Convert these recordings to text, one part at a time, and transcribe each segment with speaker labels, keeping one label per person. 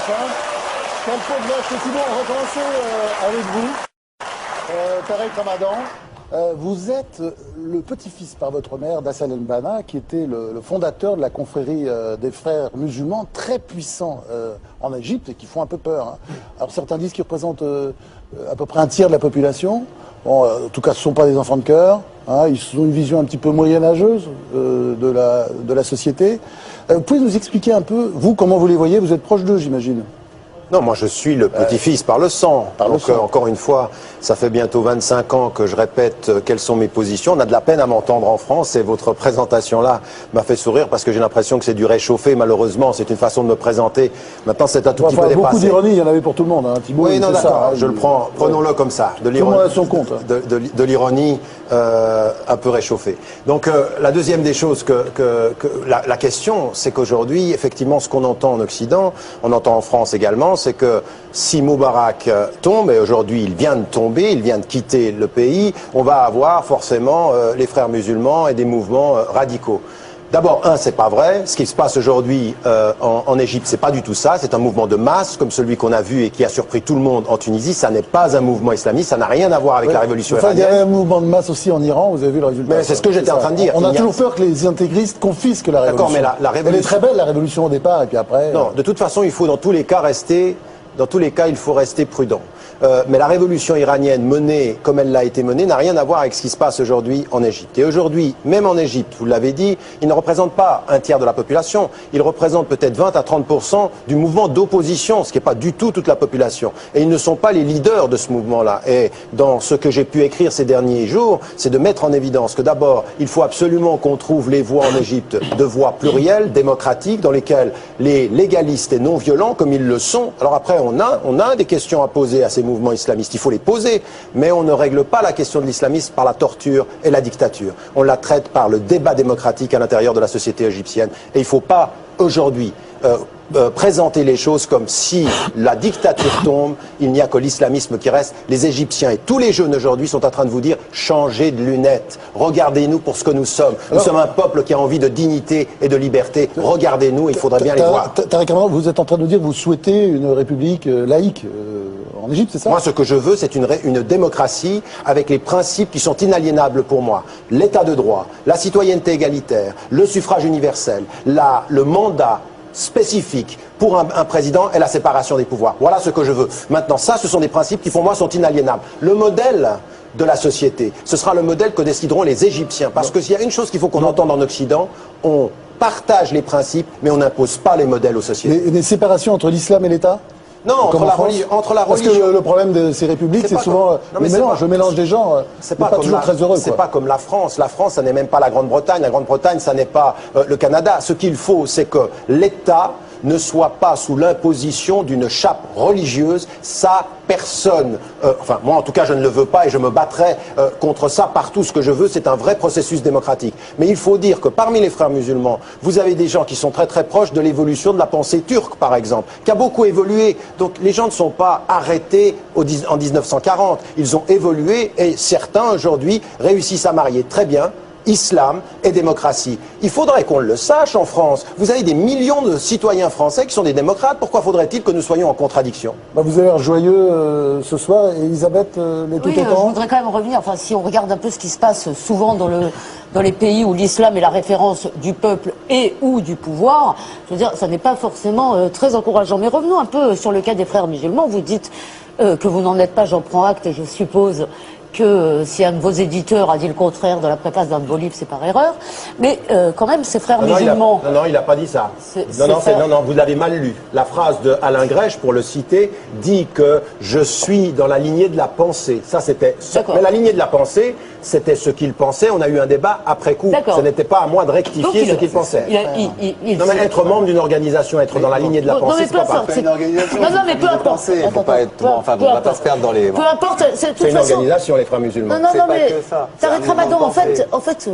Speaker 1: hein. Quel progrès, effectivement, on va commencer avec vous. Tarek Ramadan, vous êtes le petit-fils par votre mère d'Hassan el-Banna, qui était le fondateur de la confrérie des frères musulmans, très puissant en Égypte et qui font un peu peur. Hein. Alors certains disent qu'ils représentent à peu près un tiers de la population. Bon, en tout cas, ce ne sont pas des enfants de cœur. Hein, ils ont une vision un petit peu moyenâgeuse de la société. Vous pouvez nous expliquer un peu, vous, comment vous les voyez? Vous êtes proche d'eux, j'imagine.
Speaker 2: Non, moi je suis le petit-fils par le sang. Encore une fois, ça fait bientôt 25 ans que je répète quelles sont mes positions. On a de la peine à m'entendre en France et votre présentation-là m'a fait sourire parce que j'ai l'impression que c'est du réchauffé. Malheureusement, c'est une façon de me présenter. Maintenant, c'est un tout petit peu dépassé.
Speaker 1: Beaucoup d'ironie, il y en avait pour tout le monde. Hein. Thibault,
Speaker 2: oui, non, d'accord, je le prends. Prenons-le comme ça.
Speaker 1: Tout le monde a son compte.
Speaker 2: De l'ironie un peu réchauffée. Donc, la deuxième des choses la question, c'est qu'aujourd'hui, effectivement, ce qu'on entend en Occident, on entend en France également, c'est que si Moubarak tombe, et aujourd'hui il vient de tomber, il vient de quitter le pays, on va avoir forcément les frères musulmans et des mouvements radicaux. D'abord, c'est pas vrai. Ce qui se passe aujourd'hui en Égypte, c'est pas du tout ça. C'est un mouvement de masse, comme celui qu'on a vu et qui a surpris tout le monde en Tunisie. Ça n'est pas un mouvement islamiste. Ça n'a rien à voir avec la révolution iranienne.
Speaker 1: Il y a un mouvement de masse aussi en Iran. Vous avez vu le résultat.
Speaker 2: Mais c'est ce que j'étais en train de dire.
Speaker 1: On a toujours peur que les intégristes confisquent la révolution.
Speaker 2: D'accord, mais la révolution.
Speaker 1: Elle est très belle, la révolution au départ, et puis après.
Speaker 2: Non, de toute façon, il faut dans tous les cas rester. Dans tous les cas, il faut rester prudent. Mais la révolution iranienne menée comme elle l'a été menée n'a rien à voir avec ce qui se passe aujourd'hui en Égypte. Et aujourd'hui, même en Égypte, vous l'avez dit, il ne représente pas un tiers de la population. Il représente peut-être 20 à 30% du mouvement d'opposition, ce qui n'est pas du tout toute la population. Et ils ne sont pas les leaders de ce mouvement-là. Et dans ce que j'ai pu écrire ces derniers jours, c'est de mettre en évidence que d'abord, il faut absolument qu'on trouve les voies en Égypte de voies plurielles, démocratiques, dans lesquelles les légalistes et non violents, comme ils le sont. Alors après, on a des questions à poser à ces mouvements islamistes. Il faut les poser, mais on ne règle pas la question de l'islamisme par la torture et la dictature. On la traite par le débat démocratique à l'intérieur de la société égyptienne. Et il ne faut pas, aujourd'hui, présenter les choses comme si la dictature tombe, il n'y a que l'islamisme qui reste. Les Égyptiens et tous les jeunes aujourd'hui sont en train de vous dire changez de lunettes, regardez-nous pour ce que nous sommes. Nous sommes un peuple qui a envie de dignité et de liberté. Regardez-nous, il faudrait bien les voir.
Speaker 1: Tarek Ramadan, vous êtes en train de nous dire que vous souhaitez une république laïque en Égypte, c'est ça?
Speaker 2: Moi, ce que je veux, c'est une démocratie avec les principes qui sont inaliénables pour moi. L'état de droit, la citoyenneté égalitaire, le suffrage universel, le mandat spécifique pour un président et la séparation des pouvoirs. Voilà ce que je veux. Maintenant, ça, ce sont des principes qui, pour moi, sont inaliénables. Le modèle de la société, ce sera le modèle que décideront les Égyptiens. Parce que s'il y a une chose qu'il faut qu'on entende en Occident, on partage les principes, mais on n'impose pas les modèles aux sociétés.
Speaker 1: Des séparations entre l'islam et l'État?
Speaker 2: Non, entre la religion.
Speaker 1: Parce que le problème de ces républiques, c'est souvent le mélange des gens. C'est pas toujours très heureux.
Speaker 2: C'est pas comme la France. La France, ça n'est même pas la Grande-Bretagne. La Grande-Bretagne, ça n'est pas le Canada. Ce qu'il faut, c'est que l'État ne soit pas sous l'imposition d'une chape religieuse. Ça, personne, enfin moi en tout cas je ne le veux pas et je me battrai contre ça partout. Ce que je veux, c'est un vrai processus démocratique. Mais il faut dire que parmi les frères musulmans, vous avez des gens qui sont très très proches de l'évolution de la pensée turque, par exemple, qui a beaucoup évolué. Donc les gens ne sont pas arrêtés en 1940. Ils ont évolué et certains aujourd'hui réussissent à marier très bien islam et démocratie. Il faudrait qu'on le sache en France. Vous avez des millions de citoyens français qui sont des démocrates. Pourquoi faudrait-il que nous soyons en contradiction?
Speaker 1: Vous avez l'air joyeux ce soir. Elisabeth, les tout autant.
Speaker 3: Je voudrais quand même revenir. Enfin, si on regarde un peu ce qui se passe souvent dans les pays où l'islam est la référence du peuple et ou du pouvoir, je veux dire, ça n'est pas forcément très encourageant. Mais revenons un peu sur le cas des frères musulmans. Vous dites que vous n'en êtes pas, j'en prends acte, et je suppose que si un de vos éditeurs a dit le contraire de la préface d'un de vos livres, c'est par erreur. Mais quand même, ces frères musulmans...
Speaker 2: Non, il n'a pas dit ça. Non, vous l'avez mal lu. La phrase de Alain Grèche, pour le citer, dit que je suis dans la lignée de la pensée. Ça, c'était... Mais la lignée de la pensée, c'était ce qu'il pensait. On a eu un débat après coup. Ce n'était pas à moi de rectifier ce qu'il pensait. Non, mais être membre d'une organisation, être dans la lignée de la pensée, c'est pas parfait.
Speaker 3: Non, mais peu importe.
Speaker 4: Il ne faut pas être... Enfin, on ne va pas se perdre dans les...
Speaker 3: Peu importe.
Speaker 2: C'est une organisation, les frères musulmans.
Speaker 3: Non, mais Tarek Ramadan, en fait,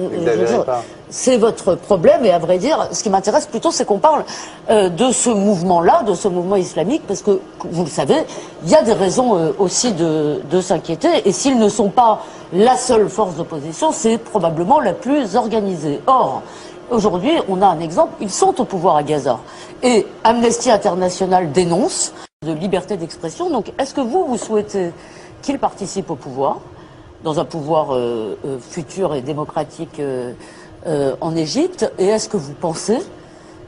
Speaker 3: c'est votre problème, et à vrai dire, ce qui m'intéresse plutôt, c'est qu'on parle de ce mouvement-là, de ce mouvement islamique, parce que, vous le savez, il y a des raisons aussi de s'inquiéter, et s'ils ne sont pas la seule force d'opposition, c'est probablement la plus organisée. Or, Aujourd'hui, on a un exemple, ils sont au pouvoir à Gaza. Et Amnesty International dénonce de liberté d'expression. Donc, est-ce que vous souhaitez qu'ils participent au pouvoir, dans un pouvoir futur et démocratique en Égypte? Et est-ce que vous pensez,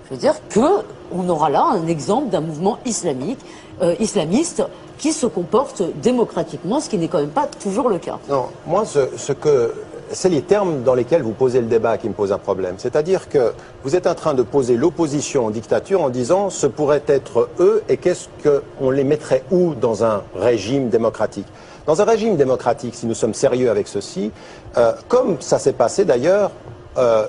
Speaker 3: je veux dire, qu'on aura là un exemple d'un mouvement islamiste qui se comporte démocratiquement, ce qui n'est quand même pas toujours le cas?
Speaker 2: Non, moi, c'est les termes dans lesquels vous posez le débat qui me posent un problème. C'est-à-dire que vous êtes en train de poser l'opposition aux dictatures en disant ce pourrait être eux et qu'est-ce qu'on les mettrait où dans un régime démocratique? Dans un régime démocratique, si nous sommes sérieux avec ceci, comme ça s'est passé d'ailleurs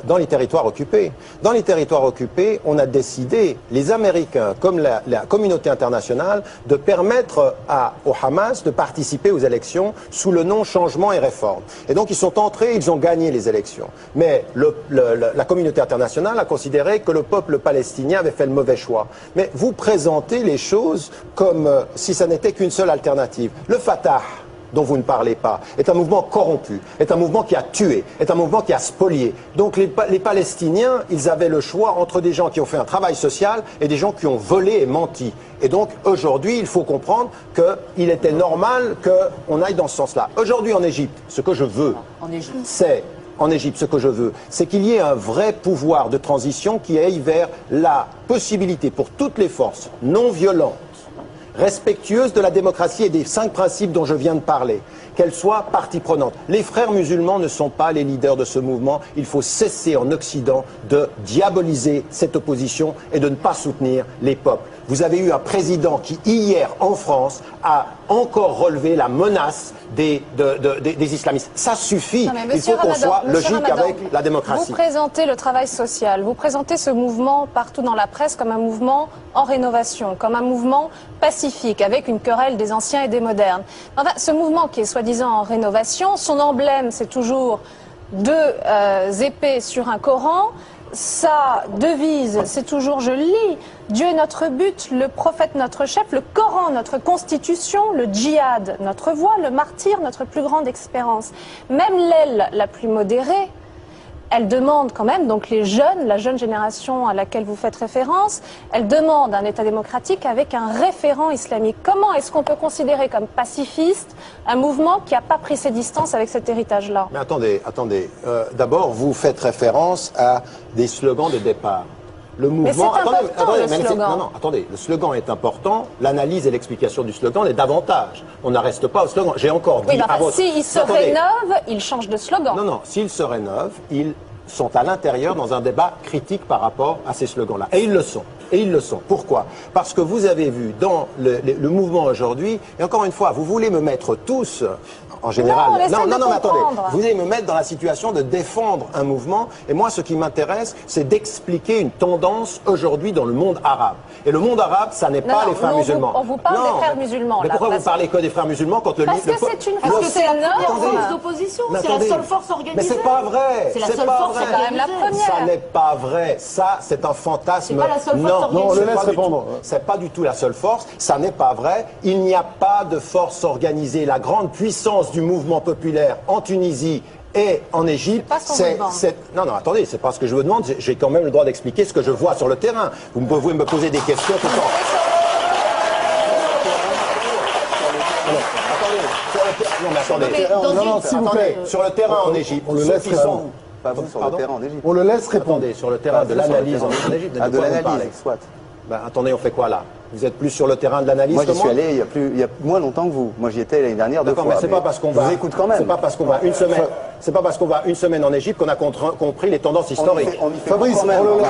Speaker 2: dans les territoires occupés. Dans les territoires occupés, on a décidé, les Américains, comme la communauté internationale, de permettre au Hamas de participer aux élections sous le nom changement et réforme. Et donc ils sont entrés, ils ont gagné les élections. Mais la communauté internationale a considéré que le peuple palestinien avait fait le mauvais choix. Mais vous présentez les choses comme si ça n'était qu'une seule alternative. Le Fatah, dont vous ne parlez pas, est un mouvement corrompu, est un mouvement qui a tué, est un mouvement qui a spolié. Donc les Palestiniens, ils avaient le choix entre des gens qui ont fait un travail social et des gens qui ont volé et menti. Et donc aujourd'hui, il faut comprendre qu'il était normal qu'on aille dans ce sens-là. Aujourd'hui en Égypte, ce que je veux, c'est qu'il y ait un vrai pouvoir de transition qui aille vers la possibilité pour toutes les forces non violentes, respectueuse de la démocratie et des 5 principes dont je viens de parler, qu'elle soit partie prenante. Les frères musulmans ne sont pas les leaders de ce mouvement. Il faut cesser en Occident de diaboliser cette opposition et de ne pas soutenir les peuples. Vous avez eu un président qui, hier, en France, a encore relevé la menace des islamistes. Ça suffit. Il faut qu'on soit logique avec la démocratie.
Speaker 5: Vous présentez le travail social, vous présentez ce mouvement partout dans la presse comme un mouvement en rénovation, comme un mouvement pacifique, avec une querelle des anciens et des modernes. Enfin, ce mouvement qui est soi-disant en rénovation, son emblème, c'est toujours 2 épées sur un Coran. Sa devise, c'est toujours, je lis, Dieu est notre but, le prophète notre chef, le Coran notre constitution, le djihad notre voie, le martyr notre plus grande espérance. Même l'aile la plus modérée, elle demande quand même, donc les jeunes, la jeune génération à laquelle vous faites référence, elle demande un État démocratique avec un référent islamique. Comment est-ce qu'on peut considérer comme pacifiste un mouvement qui n'a pas pris ses distances avec cet héritage-là?
Speaker 2: Mais attendez. D'abord, vous faites référence à des slogans de départ. Le mouvement.
Speaker 5: Mais c'est important, le slogan.
Speaker 2: Non, attendez. Le slogan est important. L'analyse et l'explication du slogan est davantage. On n'arrête pas au slogan. J'ai encore dit.
Speaker 5: Oui, s'il se rénove, il change de slogan.
Speaker 2: Non. S'il se rénove, ils sont à l'intérieur dans un débat critique par rapport à ces slogans-là. Et ils le sont. Pourquoi? Parce que vous avez vu dans le mouvement aujourd'hui, et encore une fois, vous voulez me mettre tous, en général... Non, mais attendez, vous voulez me mettre dans la situation de défendre un mouvement, et moi, ce qui m'intéresse, c'est d'expliquer une tendance aujourd'hui dans le monde arabe. Et le monde arabe, ça n'est pas les frères musulmans.
Speaker 5: On vous parle des frères musulmans.
Speaker 2: Mais pourquoi vous parlez que des frères musulmans quand le...
Speaker 5: Parce que c'est une force
Speaker 3: force d'opposition, c'est la seule force organisée.
Speaker 2: Mais c'est pas vrai.
Speaker 3: C'est la seule force.
Speaker 5: C'est quand même la première.
Speaker 2: Ça n'est pas vrai. Ça, c'est un fantasme.
Speaker 3: C'est pas la seule force organisée.
Speaker 1: Non, on le laisse répondre.
Speaker 2: C'est pas du tout la seule force. Ça n'est pas vrai. Il n'y a pas de force organisée. La grande puissance du mouvement populaire en Tunisie et en Égypte, non, attendez, c'est pas ce que je vous demande. J'ai quand même le droit d'expliquer ce que je vois sur le terrain. Vous pouvez me poser des questions tout le temps. Attendez, sur le terrain en Égypte,
Speaker 1: on le laisse répondre.
Speaker 4: Pas vous sur le terrain en Égypte.
Speaker 1: On le laisse répondre.
Speaker 2: Attendez, sur le terrain de l'analyse en Égypte.
Speaker 4: De l'analyse, soit.
Speaker 2: Attendez, on fait quoi là? Vous êtes plus sur le terrain de l'analyse que moi?
Speaker 4: Moi, j'y suis allé il y a moins longtemps que vous. Moi, j'y étais l'année dernière 2 fois.
Speaker 2: D'accord, mais c'est pas parce qu'on va...
Speaker 4: Je vous écoute quand même.
Speaker 2: C'est pas parce qu'on va une semaine... C'est pas parce qu'on va une semaine en Égypte qu'on a compris les tendances historiques.
Speaker 1: Fabrice, on le laisse.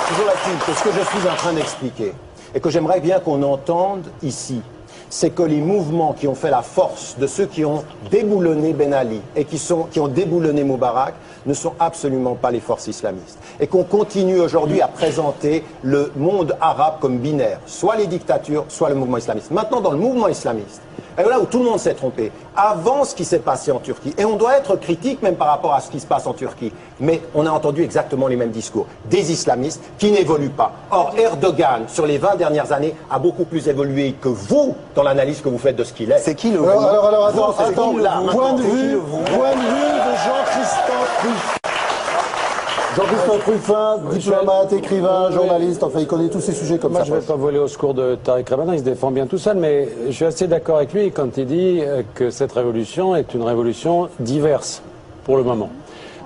Speaker 2: Toujours est-il que ce que je suis en train d'expliquer, et que j'aimerais bien qu'on entende ici, c'est que les mouvements qui ont fait la force de ceux qui ont déboulonné Ben Ali et qui ont déboulonné Moubarak ne sont absolument pas les forces islamistes. Et qu'on continue aujourd'hui à présenter le monde arabe comme binaire, soit les dictatures, soit le mouvement islamiste. Maintenant, dans le mouvement islamiste, Et là où tout le monde s'est trompé, avant ce qui s'est passé en Turquie, et on doit être critique même par rapport à ce qui se passe en Turquie, mais on a entendu exactement les mêmes discours, des islamistes qui n'évoluent pas. Or, Erdogan, sur les 20 dernières années, a beaucoup plus évolué que vous dans l'analyse que vous faites de ce qu'il est.
Speaker 4: C'est qui le vous?
Speaker 1: Alors,
Speaker 2: Vous, c'est
Speaker 1: attends,
Speaker 2: vous, là,
Speaker 1: point de
Speaker 2: maintenant,
Speaker 1: vue de Jean-Christophe Ruffin. Jean-Christophe Ruffin, diplomate, écrivain, journaliste, enfin il connaît tous ces sujets comme
Speaker 6: Moi,
Speaker 1: ça.
Speaker 6: je ne vais pas voler au secours de Tariq Ramadan, il se défend bien tout seul, mais je suis assez d'accord avec lui quand il dit que cette révolution est une révolution diverse, pour le moment.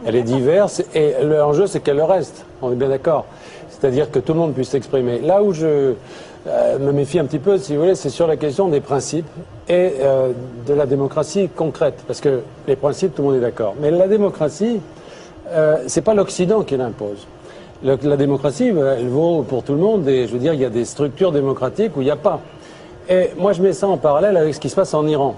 Speaker 6: Elle est diverse, et l'enjeu, c'est qu'elle le reste, on est bien d'accord. C'est-à-dire que tout le monde puisse s'exprimer. Là où je me méfie un petit peu, si vous voulez, c'est sur la question des principes et de la démocratie concrète. Parce que les principes, tout le monde est d'accord. Mais la démocratie, c'est pas l'Occident qui l'impose. La démocratie, elle vaut pour tout le monde, et je veux dire, il y a des structures démocratiques où il n'y a pas. Et moi, je mets ça en parallèle avec ce qui se passe en Iran.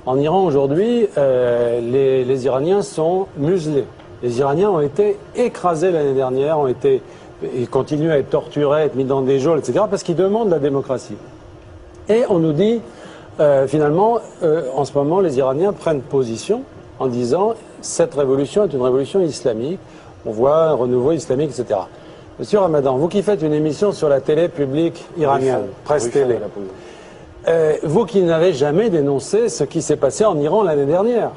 Speaker 6: En Iran, aujourd'hui, les Iraniens sont muselés. Les Iraniens ont été écrasés l'année dernière, ils continuent à être torturés, à être mis dans des geôles, etc., parce qu'ils demandent la démocratie. Et on nous dit, finalement, en ce moment, les Iraniens prennent position en disant cette révolution est une révolution islamique. On voit un renouveau islamique, etc. Monsieur Ramadan, vous qui faites une émission sur la télé publique iranienne, Presse Télé, vous qui n'avez jamais dénoncé ce qui s'est passé en Iran l'année dernière.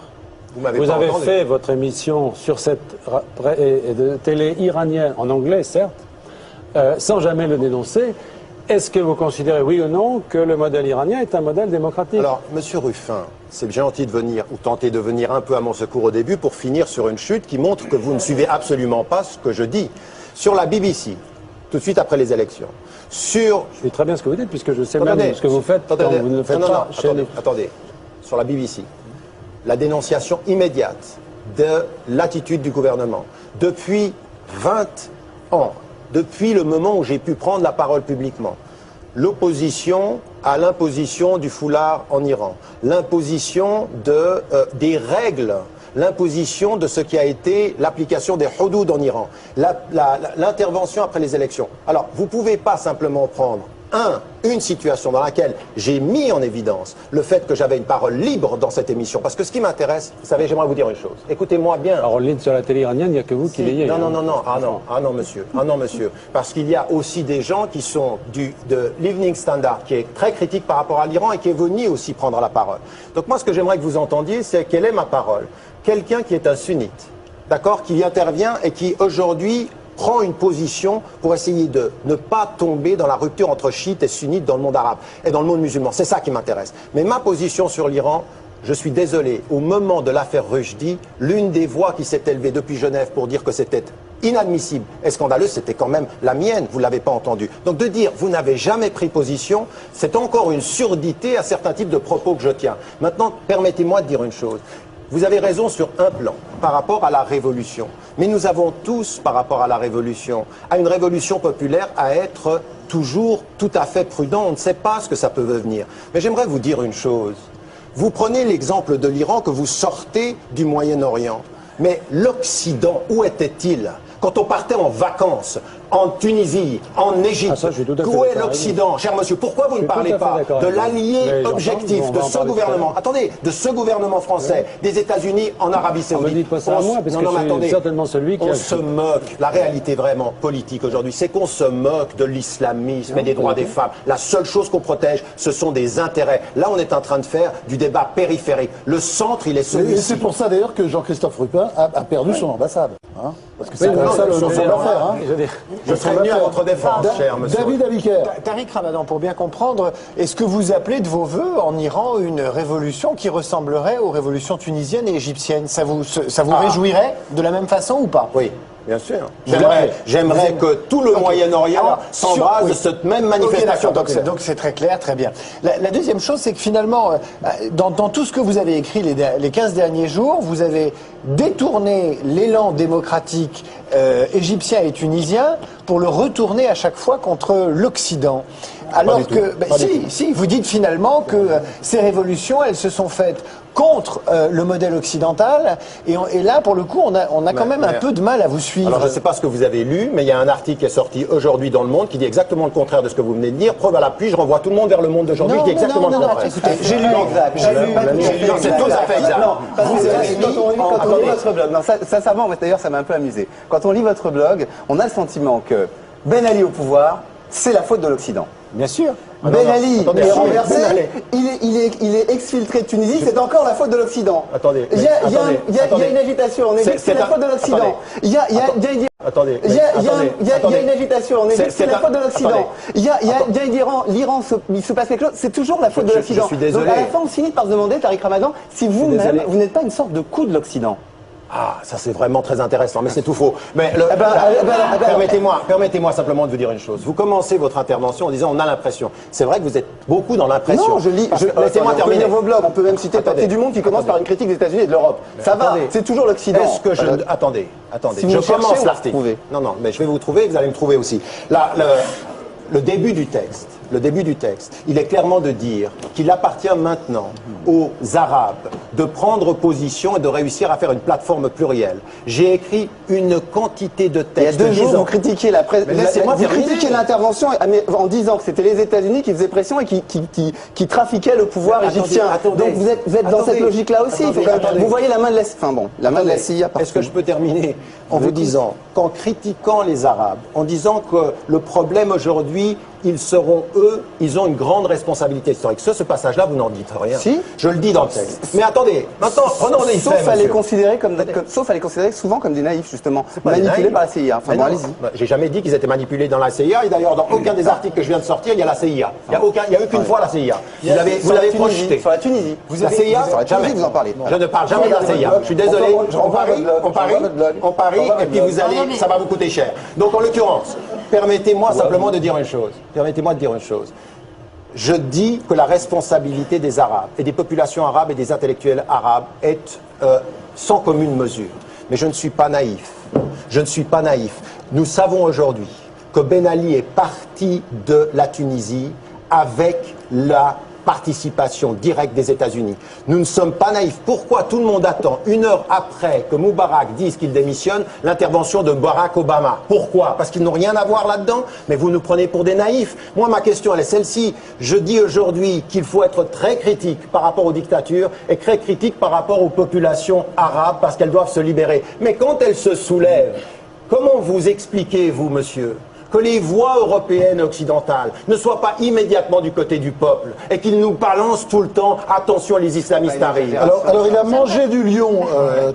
Speaker 6: Vous avez fait votre émission sur cette télé iranienne, en anglais certes, sans jamais le dénoncer. Est-ce que vous considérez, oui ou non, que le modèle iranien est un modèle démocratique?
Speaker 2: Alors, monsieur Ruffin, c'est gentil de venir, ou tenter de venir un peu à mon secours au début pour finir sur une chute qui montre que vous ne suivez absolument pas ce que je dis. Sur la BBC, tout de suite après les élections, sur...
Speaker 6: Je sais très bien ce que vous dites, puisque je sais même ce que vous faites quand vous ne le faites pas.
Speaker 2: Attendez, sur la BBC, la dénonciation immédiate de l'attitude du gouvernement. Depuis 20 ans, depuis le moment où j'ai pu prendre la parole publiquement, l'opposition à l'imposition du foulard en Iran, l'imposition des règles, l'imposition de ce qui a été l'application des houdoud en Iran, l'intervention après les élections. Alors, vous ne pouvez pas simplement prendre une situation dans laquelle j'ai mis en évidence le fait que j'avais une parole libre dans cette émission. Parce que ce qui m'intéresse, vous savez, j'aimerais vous dire une chose. Écoutez-moi bien.
Speaker 6: Alors, on lit sur la télé iranienne, il n'y a que vous qui l'ayez.
Speaker 2: Non. Ah non, monsieur. Parce qu'il y a aussi des gens qui sont de l'Evening Standard, qui est très critique par rapport à l'Iran et qui est venu aussi prendre la parole. Donc moi, ce que j'aimerais que vous entendiez, c'est quelle est ma parole. Quelqu'un qui est un sunnite, d'accord, qui intervient et qui aujourd'hui prend une position pour essayer de ne pas tomber dans la rupture entre chiites et sunnites dans le monde arabe et dans le monde musulman. C'est ça qui m'intéresse. Mais ma position sur l'Iran, je suis désolé, au moment de l'affaire Rushdie, l'une des voix qui s'est élevée depuis Genève pour dire que c'était inadmissible et scandaleux, c'était quand même la mienne, vous ne l'avez pas entendu. Donc de dire vous n'avez jamais pris position, c'est encore une surdité à certains types de propos que je tiens. Maintenant, permettez-moi de dire une chose. Vous avez raison sur un plan, par rapport à la révolution. Mais nous avons tous, par rapport à la révolution, à une révolution populaire, à être toujours tout à fait prudent. On ne sait pas ce que ça peut devenir. Mais j'aimerais vous dire une chose. Vous prenez l'exemple de l'Iran que vous sortez du Moyen-Orient. Mais l'Occident, où était-il quand on partait en vacances en Tunisie, en Égypte? Où est l'Occident, cher monsieur? Pourquoi vous ne parlez pas de l'allié objectif de ce gouvernement, attendez, de ce gouvernement français, des États-Unis en Arabie Saoudite?
Speaker 6: Ne dites pas ça à moi, parce que c'est certainement celui qui
Speaker 2: on se moque. La réalité vraiment politique aujourd'hui, c'est qu'on se moque de l'islamisme et des droits des femmes. La seule chose qu'on protège, ce sont des intérêts. Là, on est en train de faire du débat périphérique. Le centre, il est celui-ci.
Speaker 1: Et c'est pour ça d'ailleurs que Jean-Christophe Ruffin a perdu son ambassade. Hein, parce que c'est comme ça son affaire. Hein.
Speaker 2: Je serai venu à votre défense, cher monsieur.
Speaker 1: David Abiker.
Speaker 7: Tariq Ramadan, pour bien comprendre, est-ce que vous appelez de vos voeux en Iran une révolution qui ressemblerait aux révolutions tunisiennes et égyptiennes? Ça vous réjouirait de la même façon ou pas?
Speaker 2: Oui. Bien sûr. J'aimerais que tout le Moyen-Orient s'embrase de cette même manifestation.
Speaker 7: Donc c'est très clair, très bien. La deuxième chose, c'est que finalement, dans tout ce que vous avez écrit les 15 derniers jours, vous avez détourné l'élan démocratique égyptien et tunisien pour le retourner à chaque fois contre l'Occident. Alors que, si, vous dites finalement que ces révolutions, elles se sont faites contre le modèle occidental. Et là, pour le coup, on a quand même un peu de mal à vous suivre.
Speaker 2: Alors, je ne sais pas ce que vous avez lu, mais il y a un article qui est sorti aujourd'hui dans Le Monde qui dit exactement le contraire de ce que vous venez de dire. Preuve à l'appui, je renvoie tout le monde vers Le Monde d'aujourd'hui qui dit exactement le contraire.
Speaker 7: Écoutez, j'ai lu.
Speaker 2: C'est tout à fait exact.
Speaker 4: Non, parce que quand on lit votre blog, non, sincèrement, d'ailleurs, ça m'a un peu amusé. Quand on lit votre blog, on a le sentiment que Ben Ali au pouvoir, c'est la faute de l'Occident.
Speaker 7: Bien sûr.
Speaker 4: Ben Ali est renversé, il est exfiltré de Tunisie, c'est encore la faute de l'Occident.
Speaker 2: Attendez.
Speaker 4: Il y a une agitation en Égypte, c'est la faute de l'Occident. Il y a une agitation en Égypte, c'est la faute de l'Occident. Il y a l'Iran, il se passe quelque chose, c'est toujours la faute de l'Occident.
Speaker 2: Je suis désolé.
Speaker 4: Donc à la fin, on finit par se demander, Tariq Ramadan, si vous-même, vous n'êtes pas une sorte de coup de l'Occident.
Speaker 2: Ah, ça c'est vraiment très intéressant, mais c'est tout faux. Mais permettez-moi simplement de vous dire une chose. Vous commencez votre intervention en disant on a l'impression. C'est vrai que vous êtes beaucoup dans l'impression.
Speaker 4: Non, laissez-moi terminer vos blogs. On peut même citer Papier du Monde qui commence par une critique des États-unis et de l'Europe. Ça va, c'est toujours l'Occident.
Speaker 2: Est-ce que attendez.
Speaker 4: Si vous
Speaker 2: je
Speaker 4: cherchez,
Speaker 2: commence
Speaker 4: on va
Speaker 2: l'article.
Speaker 4: retrouver.
Speaker 2: Non, mais je vais vous trouver, vous allez me trouver aussi. Là, le début du texte, il est clairement de dire qu'il appartient maintenant aux Arabes de prendre position et de réussir à faire une plateforme plurielle. J'ai écrit une quantité de textes.
Speaker 4: Il y a 2 jours, vous critiquiez la presse, vous critiquiez l'intervention en disant que c'était les États-Unis qui faisaient pression et qui trafiquaient le pouvoir égyptien. Donc vous êtes dans cette logique-là aussi. Vous voyez la main de la CIA. Enfin bon, la main de la CIA partout.
Speaker 2: Est-ce que je peux terminer en vous disant qu'en critiquant les Arabes, en disant que le problème aujourd'hui, ils ont une grande responsabilité historique. Ce passage-là, vous n'en dites rien.
Speaker 4: Si.
Speaker 2: Je le dis dans le texte. Mais attendez, maintenant, prenons les faits,
Speaker 4: sauf à les considérer souvent comme des naïfs, justement. Manipulés par la CIA. Enfin bon, allez-y.
Speaker 2: J'ai jamais dit qu'ils étaient manipulés dans la CIA. Et d'ailleurs, dans aucun des articles que je viens de sortir, il y a la CIA. Il n'y a eu qu'une fois la CIA. Vous l'avez projeté.
Speaker 4: Sur la Tunisie.
Speaker 2: La CIA, jamais.
Speaker 4: Vous en parlez.
Speaker 2: Je ne parle jamais de la CIA. Je suis désolé. On parie, et puis ça va vous coûter cher. Donc, en l'occurrence, permettez-moi simplement de dire une chose. Je dis que la responsabilité des Arabes et des populations arabes et des intellectuels arabes est sans commune mesure. Mais je ne suis pas naïf. Nous savons aujourd'hui que Ben Ali est parti de la Tunisie avec la participation directe des États-Unis. Nous ne sommes pas naïfs. Pourquoi tout le monde attend, 1 heure après que Moubarak dise qu'il démissionne, l'intervention de Barack Obama? Pourquoi? Parce qu'ils n'ont rien à voir là-dedans? Mais vous nous prenez pour des naïfs. Moi, ma question, elle est celle-ci. Je dis aujourd'hui qu'il faut être très critique par rapport aux dictatures et très critique par rapport aux populations arabes parce qu'elles doivent se libérer. Mais quand elles se soulèvent, comment vous expliquez, vous, monsieur, que les voix européennes et occidentales ne soient pas immédiatement du côté du peuple et qu'ils nous balancent tout le temps « attention, les islamistes arrivent ».
Speaker 1: Alors il a mangé du lion,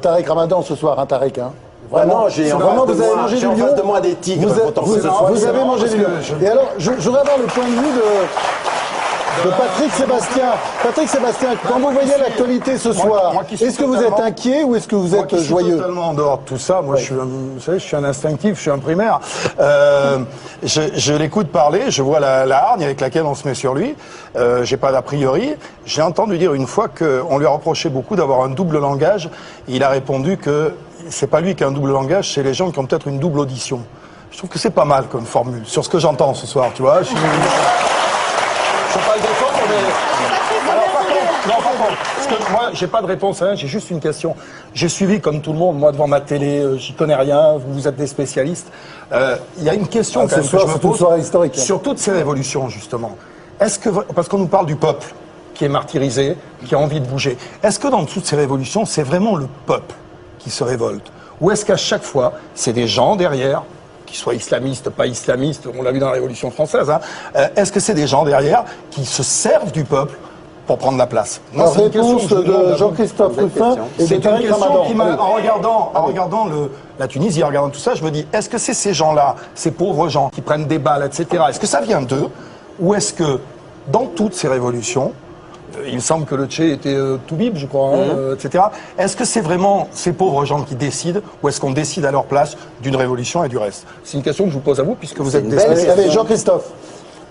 Speaker 1: Tariq Ramadan, ce soir, hein, Tariq, hein.
Speaker 2: Vraiment, j'ai en face de moi des tigres.
Speaker 1: Vous avez mangé du lion. Et alors, je voudrais avoir le point de vue de Patrick Sébastien. Patrick Sébastien, quand vous voyez l'actualité ce soir, est-ce que vous êtes inquiet ou est-ce que vous êtes joyeux?
Speaker 8: Je suis totalement en dehors de tout ça. Moi, vous savez, je suis un instinctif, je suis un primaire. Je l'écoute parler, je vois la hargne avec laquelle on se met sur lui. J'ai pas d'a priori. J'ai entendu dire une fois qu'on lui a reproché beaucoup d'avoir un double langage. Il a répondu que c'est pas lui qui a un double langage, c'est les gens qui ont peut-être une double audition. Je trouve que c'est pas mal comme formule, sur ce que j'entends ce soir, tu vois. Je ne peux pas le défendre, mais... Alors, par contre, parce que moi, j'ai pas de réponse à rien, j'ai juste une question. J'ai suivi, comme tout le monde, moi, devant ma télé, j'y connais rien, vous êtes des spécialistes. Il y a une question quand même que je me pose sur toutes ces révolutions, justement. Est-ce que, parce qu'on nous parle du peuple qui est martyrisé, qui a envie de bouger, est-ce que dans toutes ces révolutions, c'est vraiment le peuple qui se révolte? Ou est-ce qu'à chaque fois, c'est des gens derrière, qu'ils soient islamistes, pas islamistes, on l'a vu dans la Révolution française, hein, est-ce que c'est des gens derrière qui se servent du peuple pour prendre la place?
Speaker 1: Moi, c'est une question de Jean-Christophe Ruffin et de Tariq Ramadan.
Speaker 8: En regardant la Tunisie, en regardant tout ça, je me dis, est-ce que c'est ces gens-là, ces pauvres gens qui prennent des balles, etc., est-ce que ça vient d'eux? Ou est-ce que, dans toutes ces révolutions, il me semble que le Tché était Toubib, je crois, etc. Est-ce que c'est vraiment ces pauvres gens qui décident, ou est-ce qu'on décide à leur place d'une révolution et du reste? C'est une question que je vous pose à vous, puisque vous êtes des spécialistes.
Speaker 1: Allez, Jean-Christophe.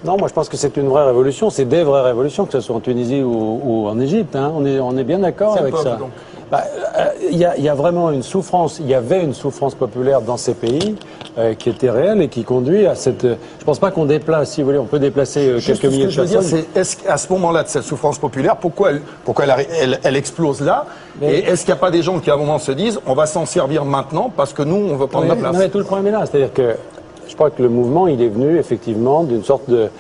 Speaker 6: Non, moi je pense que c'est une vraie révolution, c'est des vraies révolutions, que ce soit en Tunisie ou en Égypte, hein. On est bien d'accord avec ça. il y a vraiment une souffrance. Il y avait une souffrance populaire dans ces pays qui était réelle et qui conduit à cette. Je pense pas qu'on déplace. Si vous voulez, on peut déplacer quelques milliers de personnes.
Speaker 8: Ce que je veux dire, c'est est-ce qu'à ce moment-là de cette souffrance populaire, pourquoi elle explose là? Et est-ce qu'il n'y a pas des gens qui à un moment se disent, on va s'en servir maintenant parce que nous, on veut prendre la place?
Speaker 6: Non, mais tout le problème est là. C'est-à-dire que je crois que le mouvement, il est venu effectivement d'une sorte de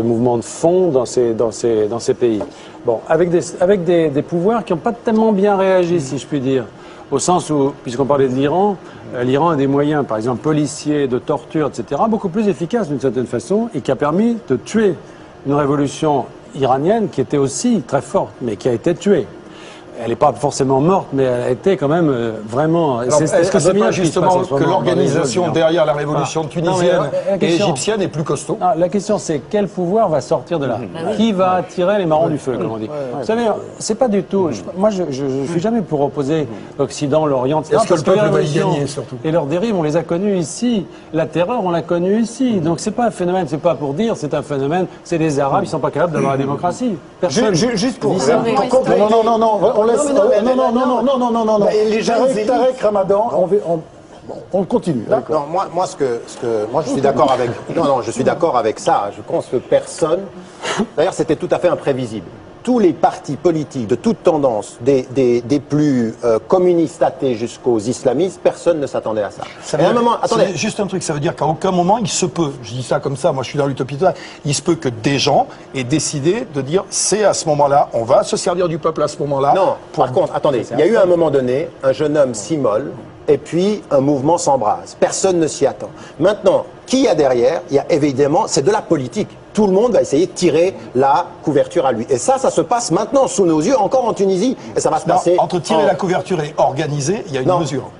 Speaker 6: mouvement de fond dans ces pays. Bon, avec des pouvoirs qui n'ont pas tellement bien réagi, si je puis dire. Au sens où, puisqu'on parlait de l'Iran, l'Iran a des moyens, par exemple policiers, de torture, etc., beaucoup plus efficaces d'une certaine façon, et qui a permis de tuer une révolution iranienne qui était aussi très forte, mais qui a été tuée. Elle n'est pas forcément morte, mais elle a été quand même vraiment...
Speaker 8: Est-ce que c'est pas justement que l'organisation derrière la révolution tunisienne et égyptienne est plus costaud?
Speaker 6: Non, la question c'est quel pouvoir va sortir de là? Qui va attirer les marrons du feu, comme on dit? Vous savez, c'est pas du tout... Moi, je suis jamais pour opposer l'Occident, l'Orient, etc.
Speaker 8: Est-ce que le peuple va y gagner, surtout?
Speaker 6: Et leurs dérives, on les a connues ici. La terreur, on l'a connue ici. Donc c'est pas un phénomène, c'est pas pour dire, c'est un phénomène. C'est des Arabes, ils sont pas capables d'avoir la démocratie. Personne.
Speaker 7: Juste pour...
Speaker 1: Non. Tarek Ramadan, on continue.
Speaker 2: Non, moi, je suis d'accord avec. Non, je suis d'accord avec ça. Je pense que personne. D'ailleurs, c'était tout à fait imprévisible. Tous les partis politiques de toute tendance, des plus communistes athées jusqu'aux islamistes, personne ne s'attendait à ça.
Speaker 8: Et à un moment, attendez. Juste un truc, ça veut dire qu'à aucun moment il se peut, je dis ça comme ça, moi je suis dans l'utopie totale, il se peut que des gens aient décidé de dire c'est à ce moment-là, on va se servir du peuple à ce moment-là.
Speaker 2: Non, par contre, attendez, il y a eu à un moment donné, un jeune homme s'immole, et puis un mouvement s'embrase. Personne ne s'y attend. Maintenant, qui y a derrière? Il y a évidemment, c'est de la politique. Tout le monde va essayer de tirer la couverture à lui. Et ça se passe maintenant sous nos yeux, encore en Tunisie. Et ça va se passer...
Speaker 8: Entre tirer la couverture et organiser, il y a une mesure.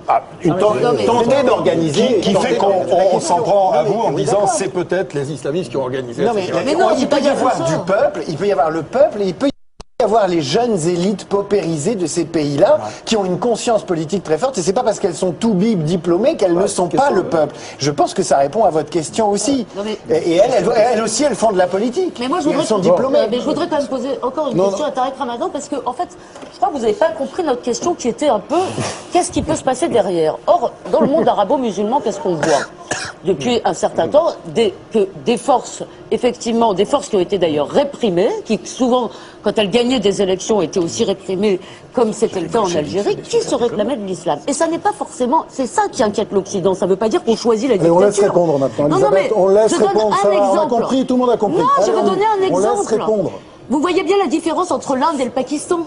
Speaker 2: Tenter d'organiser...
Speaker 8: Qui fait qu'on s'en prend à vous en disant c'est peut-être les islamistes qui ont organisé.
Speaker 7: Non, mais non, il peut y avoir du peuple, il peut y avoir le peuple, et il peut y avoir les jeunes élites paupérisées de ces pays-là qui ont une conscience politique très forte, et c'est pas parce qu'elles sont tout bib diplômées qu'elles ne sont pas le peuple. Je pense que ça répond à votre question aussi. Et elles aussi, elles font de la politique.
Speaker 3: Mais moi,
Speaker 7: elles sont diplômées.
Speaker 3: Mais je voudrais quand même poser encore une question à Tarek Ramadan, parce que, en fait, je crois que vous n'avez pas compris notre question qui était un peu qu'est-ce qui peut se passer derrière? Or, dans le monde arabo-musulman, qu'est-ce qu'on voit depuis un certain temps? Des forces, effectivement, des forces qui ont été d'ailleurs réprimées, qui souvent, quand elles gagnaient des élections, étaient aussi réprimées, comme c'était le cas en Algérie, qui se réclamaient de l'islam. Et ça n'est pas forcément... C'est ça qui inquiète l'Occident. Ça ne veut pas dire qu'on choisit la dictature.
Speaker 1: On laisse répondre maintenant, Elisabeth. On laisse répondre. On a compris, tout le monde a compris.
Speaker 3: Non, je vais donner un exemple.
Speaker 1: On laisse répondre.
Speaker 3: Vous voyez bien la différence entre l'Inde et le Pakistan.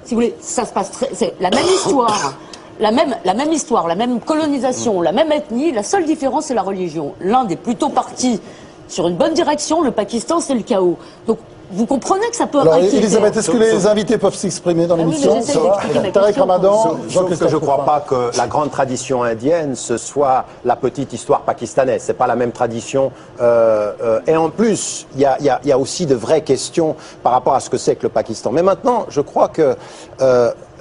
Speaker 3: Si vous voulez, ça se passe c'est la même histoire. La même histoire, la même colonisation, la même ethnie. La seule différence, c'est la religion. L'Inde est plutôt partie sur une bonne direction. Le Pakistan, c'est le chaos. Donc, vous comprenez que ça peut inquiéter.
Speaker 1: Elisabeth, est-ce que les invités peuvent s'exprimer dans l'émission? Tarek Ramadan,
Speaker 2: sauf que je ne crois pas que la grande tradition indienne, ce soit la petite histoire pakistanaise. C'est pas la même tradition. Et en plus, il y a aussi de vraies questions par rapport à ce que c'est que le Pakistan. Mais maintenant, je crois que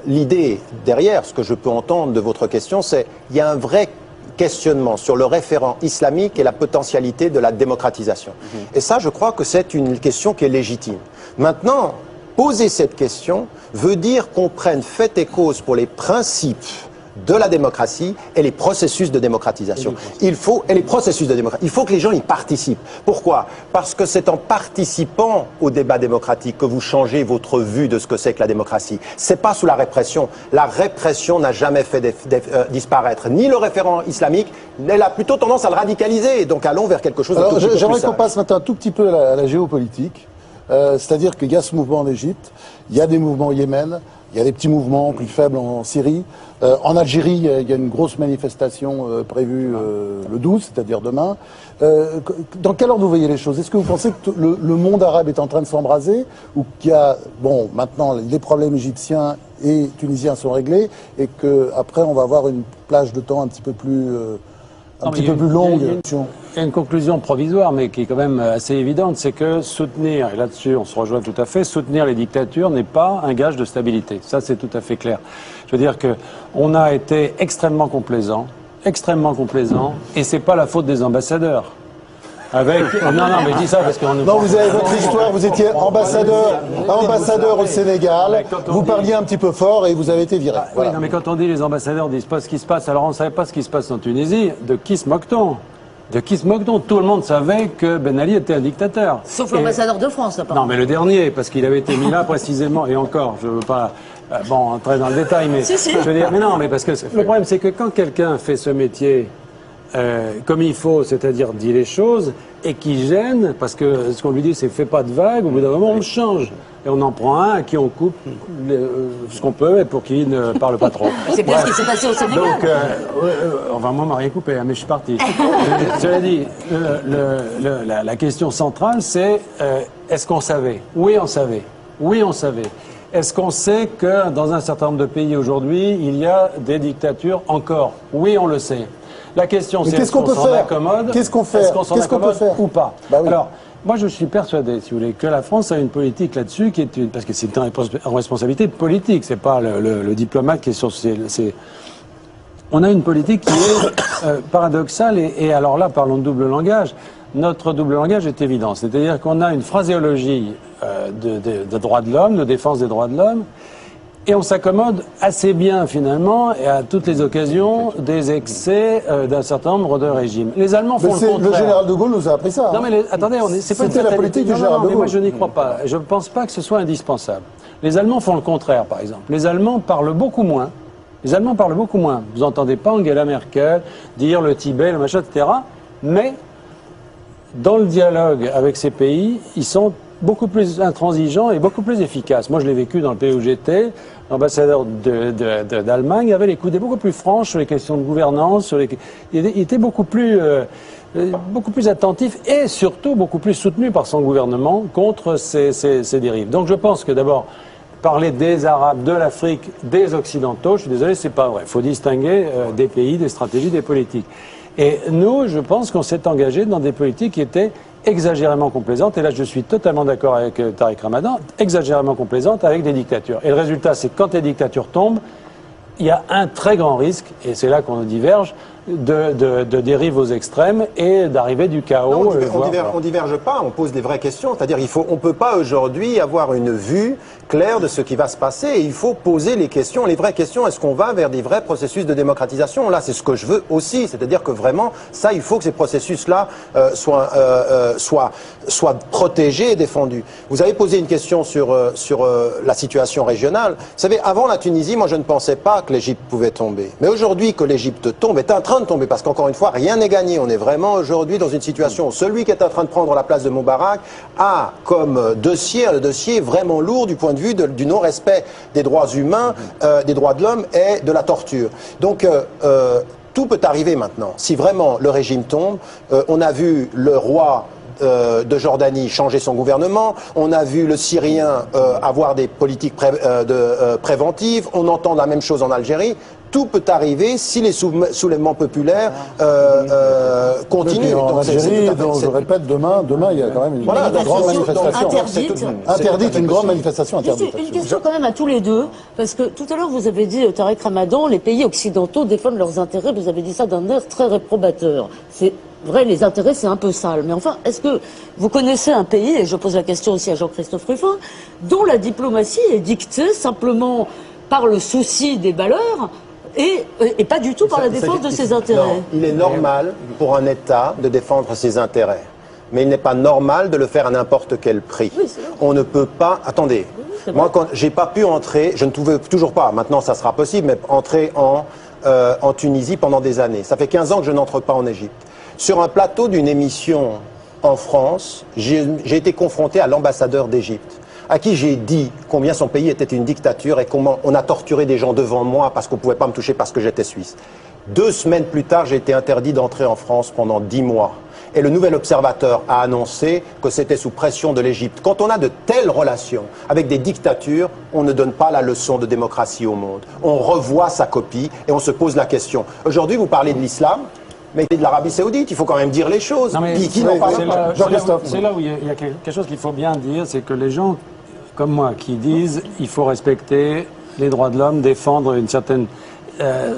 Speaker 2: l'idée derrière, ce que je peux entendre de votre question, c'est qu'il y a un vrai questionnement sur le référent islamique et la potentialité de la démocratisation. Et ça, je crois que c'est une question qui est légitime. Maintenant, poser cette question veut dire qu'on prenne fait et cause pour les principes de la démocratie et les processus de démocratisation. Il faut que les gens y participent. Pourquoi? Parce que c'est en participant au débat démocratique que vous changez votre vue de ce que c'est que la démocratie. C'est pas sous la répression. La répression n'a jamais fait disparaître ni le référent islamique, elle a plutôt tendance à le radicaliser. Donc allons vers quelque chose de tout petit peu plus
Speaker 1: J'aimerais qu'on
Speaker 2: sage.
Speaker 1: passe maintenant un tout petit peu à la géopolitique. C'est-à-dire qu'il y a ce mouvement en Égypte, il y a des mouvements au Yémen, il y a des petits mouvements plus faibles en Syrie. En Algérie, il y a une grosse manifestation prévue le 12, c'est-à-dire demain. Dans quel ordre vous voyez les choses? Est-ce que vous pensez que le monde arabe est en train de s'embraser, ou qu'il y a, bon, maintenant les problèmes égyptiens et tunisiens sont réglés, et qu'après on va avoir une plage de temps un petit peu plus longue?
Speaker 6: Il y a une conclusion provisoire, mais qui est quand même assez évidente, c'est que soutenir, et là-dessus on se rejoint tout à fait, soutenir les dictatures n'est pas un gage de stabilité. Ça, c'est tout à fait clair. Je veux dire que on a été extrêmement complaisant, et c'est pas la faute des ambassadeurs. avec... Non, mais je dis ça parce qu'on...
Speaker 1: Non, vous avez votre histoire, vous étiez ambassadeur au Sénégal, vous parliez un petit peu fort et vous avez été viré.
Speaker 6: Oui, non, mais quand on dit les ambassadeurs disent pas ce qui se passe, alors on ne savait pas ce qui se passe en Tunisie, de qui se moque-t-on? De qui se moque-t-on? Tout le monde savait que Ben Ali était un dictateur.
Speaker 3: Sauf l'ambassadeur de France, apparemment.
Speaker 6: Non, mais le dernier, parce qu'il avait été mis là précisément, et encore, je ne veux pas entrer dans le détail, mais
Speaker 3: Si.
Speaker 6: je veux dire, mais non, mais parce que le problème, c'est que quand quelqu'un fait ce métier comme il faut, c'est-à-dire dit les choses, et qui gêne, parce que ce qu'on lui dit, c'est fais pas de vagues, au bout d'un moment, on le change. Et on en prend un à qui on coupe ce qu'on peut, et pour qu'il ne parle pas trop.
Speaker 3: C'est bien ce qui s'est passé au Sénégal.
Speaker 6: Donc, enfin, moi, on m'a rien coupé, hein, mais je suis parti. Cela dit, la question centrale, c'est est-ce qu'on savait? Oui, on savait. Oui, on savait. Est-ce qu'on sait que dans un certain nombre de pays aujourd'hui, il y a des dictatures encore? Oui, on le sait. La question, c'est est-ce qu'on s'en accommode?
Speaker 1: Qu'est-ce qu'on fait?
Speaker 6: Est-ce qu'on s'en accommode ou pas?
Speaker 1: Bah oui.
Speaker 6: Alors, moi, je suis persuadé, si vous voulez, que la France a une politique là-dessus qui est parce que c'est une responsabilité politique. C'est pas le diplomate qui est sur on a une politique qui est paradoxale et alors là, parlons de double langage. Notre double langage est évident. C'est-à-dire qu'on a une phraséologie de droits de l'homme, de défense des droits de l'homme, et on s'accommode assez bien, finalement, et à toutes les occasions, des excès d'un certain nombre de régimes. Les Allemands font le contraire.
Speaker 1: Le général de Gaulle nous a appris ça.
Speaker 6: Non, mais attendez, c'est pas une
Speaker 1: C'était la politique du général de Gaulle.
Speaker 6: mais moi, je n'y crois pas. Je ne pense pas que ce soit indispensable. Les Allemands font le contraire, par exemple. Les Allemands parlent beaucoup moins. Vous n'entendez pas Angela Merkel dire le Tibet, le machin, etc. Mais, dans le dialogue avec ces pays, ils sont beaucoup plus intransigeants et beaucoup plus efficaces. Moi, je l'ai vécu dans le pays où j'étais. L'ambassadeur d'Allemagne avait les coudées beaucoup plus franches sur les questions de gouvernance. Il était beaucoup plus attentif et surtout beaucoup plus soutenu par son gouvernement contre ces dérives. Donc je pense que d'abord, parler des Arabes, de l'Afrique, des Occidentaux, je suis désolé, c'est pas vrai. Il faut distinguer des pays, des stratégies, des politiques. Et nous, je pense qu'on s'est engagé dans des politiques qui étaient exagérément complaisantes, et là je suis totalement d'accord avec Tariq Ramadan, exagérément complaisantes avec des dictatures. Et le résultat, c'est que quand les dictatures tombent, il y a un très grand risque, et c'est là qu'on diverge, de dérive aux extrêmes et d'arriver du chaos.
Speaker 2: Non, on diverge pas, on pose des vraies questions. C'est-à-dire, on peut pas aujourd'hui avoir une vue claire de ce qui va se passer. Et il faut poser les questions, les vraies questions. Est-ce qu'on va vers des vrais processus de démocratisation? Là, c'est ce que je veux aussi. C'est-à-dire que vraiment, ça, il faut que ces processus-là soient protégés et défendus. Vous avez posé une question sur la situation régionale. Vous savez, avant la Tunisie, moi, je ne pensais pas que l'Égypte pouvait tomber. Mais aujourd'hui, que l'Égypte tombe, est en train de tomber, parce qu'encore une fois, rien n'est gagné. On est vraiment aujourd'hui dans une situation où celui qui est en train de prendre la place de Moubarak a comme dossier, le dossier vraiment lourd du point de vue du non-respect des droits humains, des droits de l'homme et de la torture. Donc, tout peut arriver maintenant. Si vraiment le régime tombe, on a vu le roi de Jordanie changer son gouvernement, on a vu le Syrien avoir des politiques préventives, on entend la même chose en Algérie. Tout peut arriver si les soulèvements populaires continuent.
Speaker 1: En Algérie, je répète, demain, il y a quand même une grande manifestation. Interdite, une grande manifestation interdite.
Speaker 3: Une question quand même à tous les deux, parce que tout à l'heure vous avez dit, Tariq Ramadan, les pays occidentaux défendent leurs intérêts, vous avez dit ça d'un air très réprobateur. C'est vrai, les intérêts, c'est un peu sale. Mais enfin, est-ce que vous connaissez un pays, et je pose la question aussi à Jean-Christophe Rufin, dont la diplomatie est dictée simplement par le souci des valeurs et pas du tout par la défense de ses intérêts?
Speaker 2: Non, il est normal pour un État de défendre ses intérêts. Mais il n'est pas normal de le faire à n'importe quel prix. Oui, on ne peut pas... Attendez, moi, quand j'ai pas pu entrer, je ne pouvais toujours pas, maintenant ça sera possible, mais entrer en Tunisie pendant des années. Ça fait 15 ans que je n'entre pas en Égypte. Sur un plateau d'une émission en France, j'ai été confronté à l'ambassadeur d'Égypte, à qui j'ai dit combien son pays était une dictature et comment on a torturé des gens devant moi parce qu'on ne pouvait pas me toucher parce que j'étais suisse. 2 semaines plus tard, j'ai été interdit d'entrer en France pendant 10 mois. Et le Nouvel Observateur a annoncé que c'était sous pression de l'Égypte. Quand on a de telles relations avec des dictatures, on ne donne pas la leçon de démocratie au monde. On revoit sa copie et on se pose la question. Aujourd'hui, vous parlez de l'islam, mais de l'Arabie Saoudite, il faut quand même dire les choses.
Speaker 6: C'est là où il y a quelque chose qu'il faut bien dire, c'est que les gens comme moi qui disent il faut respecter les droits de l'homme, défendre une certaine...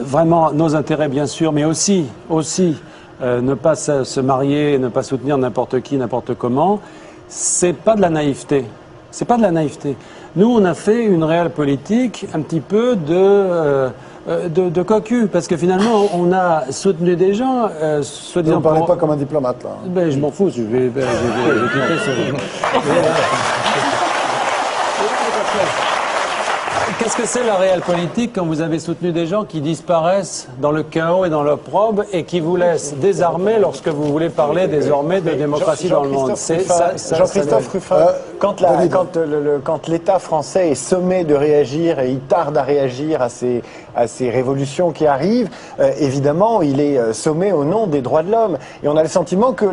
Speaker 6: vraiment nos intérêts bien sûr, mais aussi ne pas se marier, ne pas soutenir n'importe qui, n'importe comment, c'est pas de la naïveté. C'est pas de la naïveté. Nous, on a fait une réelle politique un petit peu de cocu, parce que finalement, on a soutenu des gens,
Speaker 1: Vous ne parlez pas comme un diplomate, là.
Speaker 6: Ben, je m'en fous, je vais quitter Qu'est-ce que c'est la réelle politique quand vous avez soutenu des gens qui disparaissent dans le chaos et dans l'opprobre et qui vous laissent désarmés lorsque vous voulez parler désormais de démocratie dans le monde?
Speaker 7: Jean-Christophe Ruffin, quand l'État français est sommé de réagir et il tarde à réagir à ces révolutions qui arrivent, évidemment, il est sommé au nom des droits de l'homme. Et on a le sentiment que